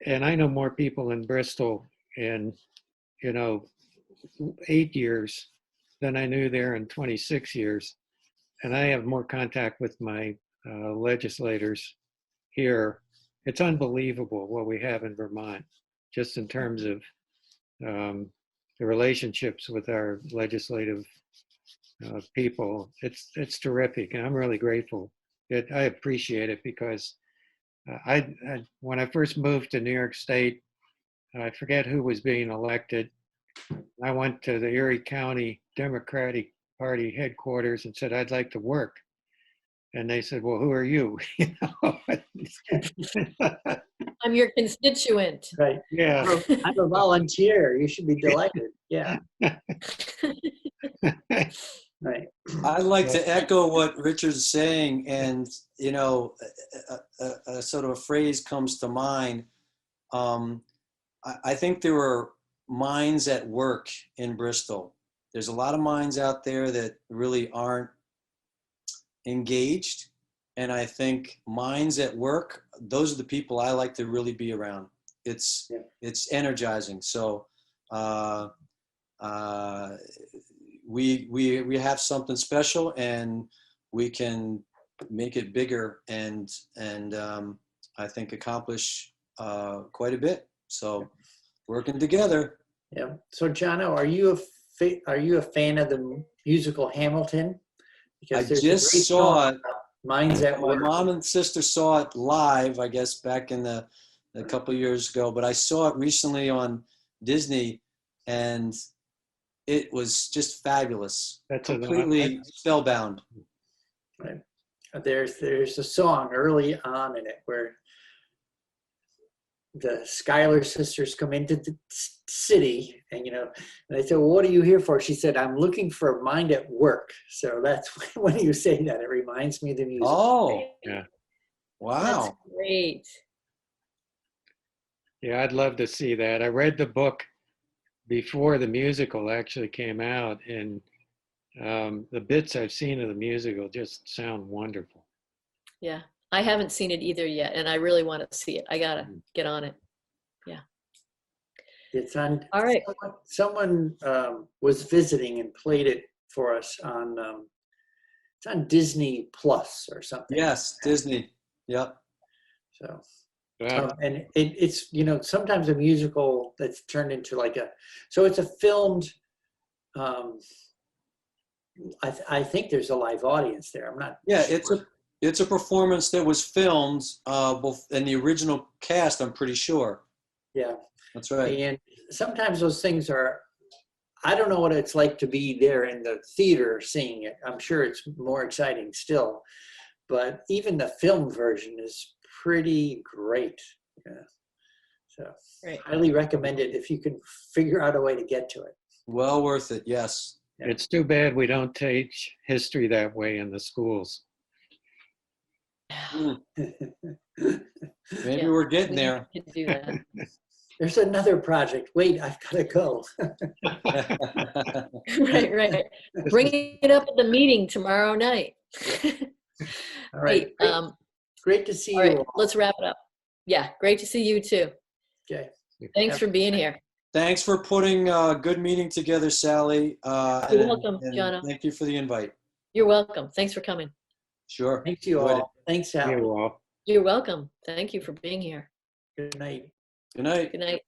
And I know more people in Bristol in 8 years than I knew there in 26 years. And I have more contact with my legislators here. It's unbelievable what we have in Vermont, just in terms of the relationships with our legislative people. It's terrific, and I'm really grateful. I appreciate it because when I first moved to New York State, I forget who was being elected. I went to the Erie County Democratic Party headquarters and said, I'd like to work. And they said, well, who are you? I'm your constituent. Right. Yeah. I'm a volunteer. You should be delighted. Yeah. Right. I'd like to echo what Richard's saying, and a sort of a phrase comes to mind. I think there are minds at work in Bristol. There's a lot of minds out there that really aren't engaged, and I think minds at work, those are the people I like to really be around. It's energizing. So we have something special, and we can make it bigger, and I think, accomplish quite a bit. So working together. Yeah. So Jono, are you a fan of the musical Hamilton? I Because there's a just great saw song it. about Minds at My Work. mom and sister saw it live, I guess, back in a couple of years ago, but I saw it recently on Disney, and it was just fabulous. That's Completely spellbound. Right. There's a song early on in it where the Schuyler sisters come into the city, and and they said, well, "What are you here for?" She said, "I'm looking for a mind at work." So that's when you say that, it reminds me of the music. Oh, yeah. wow. That's great. Yeah, I'd love to see that. I read the book before the musical actually came out, and the bits I've seen of the musical just sound wonderful. Yeah. I haven't seen it either yet, and I really want to see it. I gotta get on it. Yeah. It's on. All right. Someone was visiting and played it for us on. It's on Disney Plus or something. Yes, Disney. Yep. So. Wow. And it's sometimes a musical that's turned into so it's a filmed. I think there's a live audience there. I'm not. Yeah, sure. it's a performance that was filmed in the original cast, I'm pretty sure. Yeah. That's right. And sometimes those things are. I don't know what it's like to be there in the theater seeing it. I'm sure it's more exciting still, but even the film version is pretty great. Yeah. So Great. highly recommend it if you can figure out a way to get to it. Well worth it, yes. Yeah. It's too bad we don't teach history that way in the schools. Maybe Yeah, we're getting we there. can do that. There's another project. Wait, I've got to go. Right. Bring it up at the meeting tomorrow night. All right. Hey, Great to see all you right, all. let's wrap it up. Yeah, great to see you too. Okay. Thanks for being here. Thanks for putting a good meeting together, Sally. You're welcome, Jono. Thank you for the invite. You're welcome. Thanks for coming. Sure. Thanks you Enjoyed it. all. Thanks, Sally. You all. You're welcome. Thank you for being here. Good night. Good night. Good night.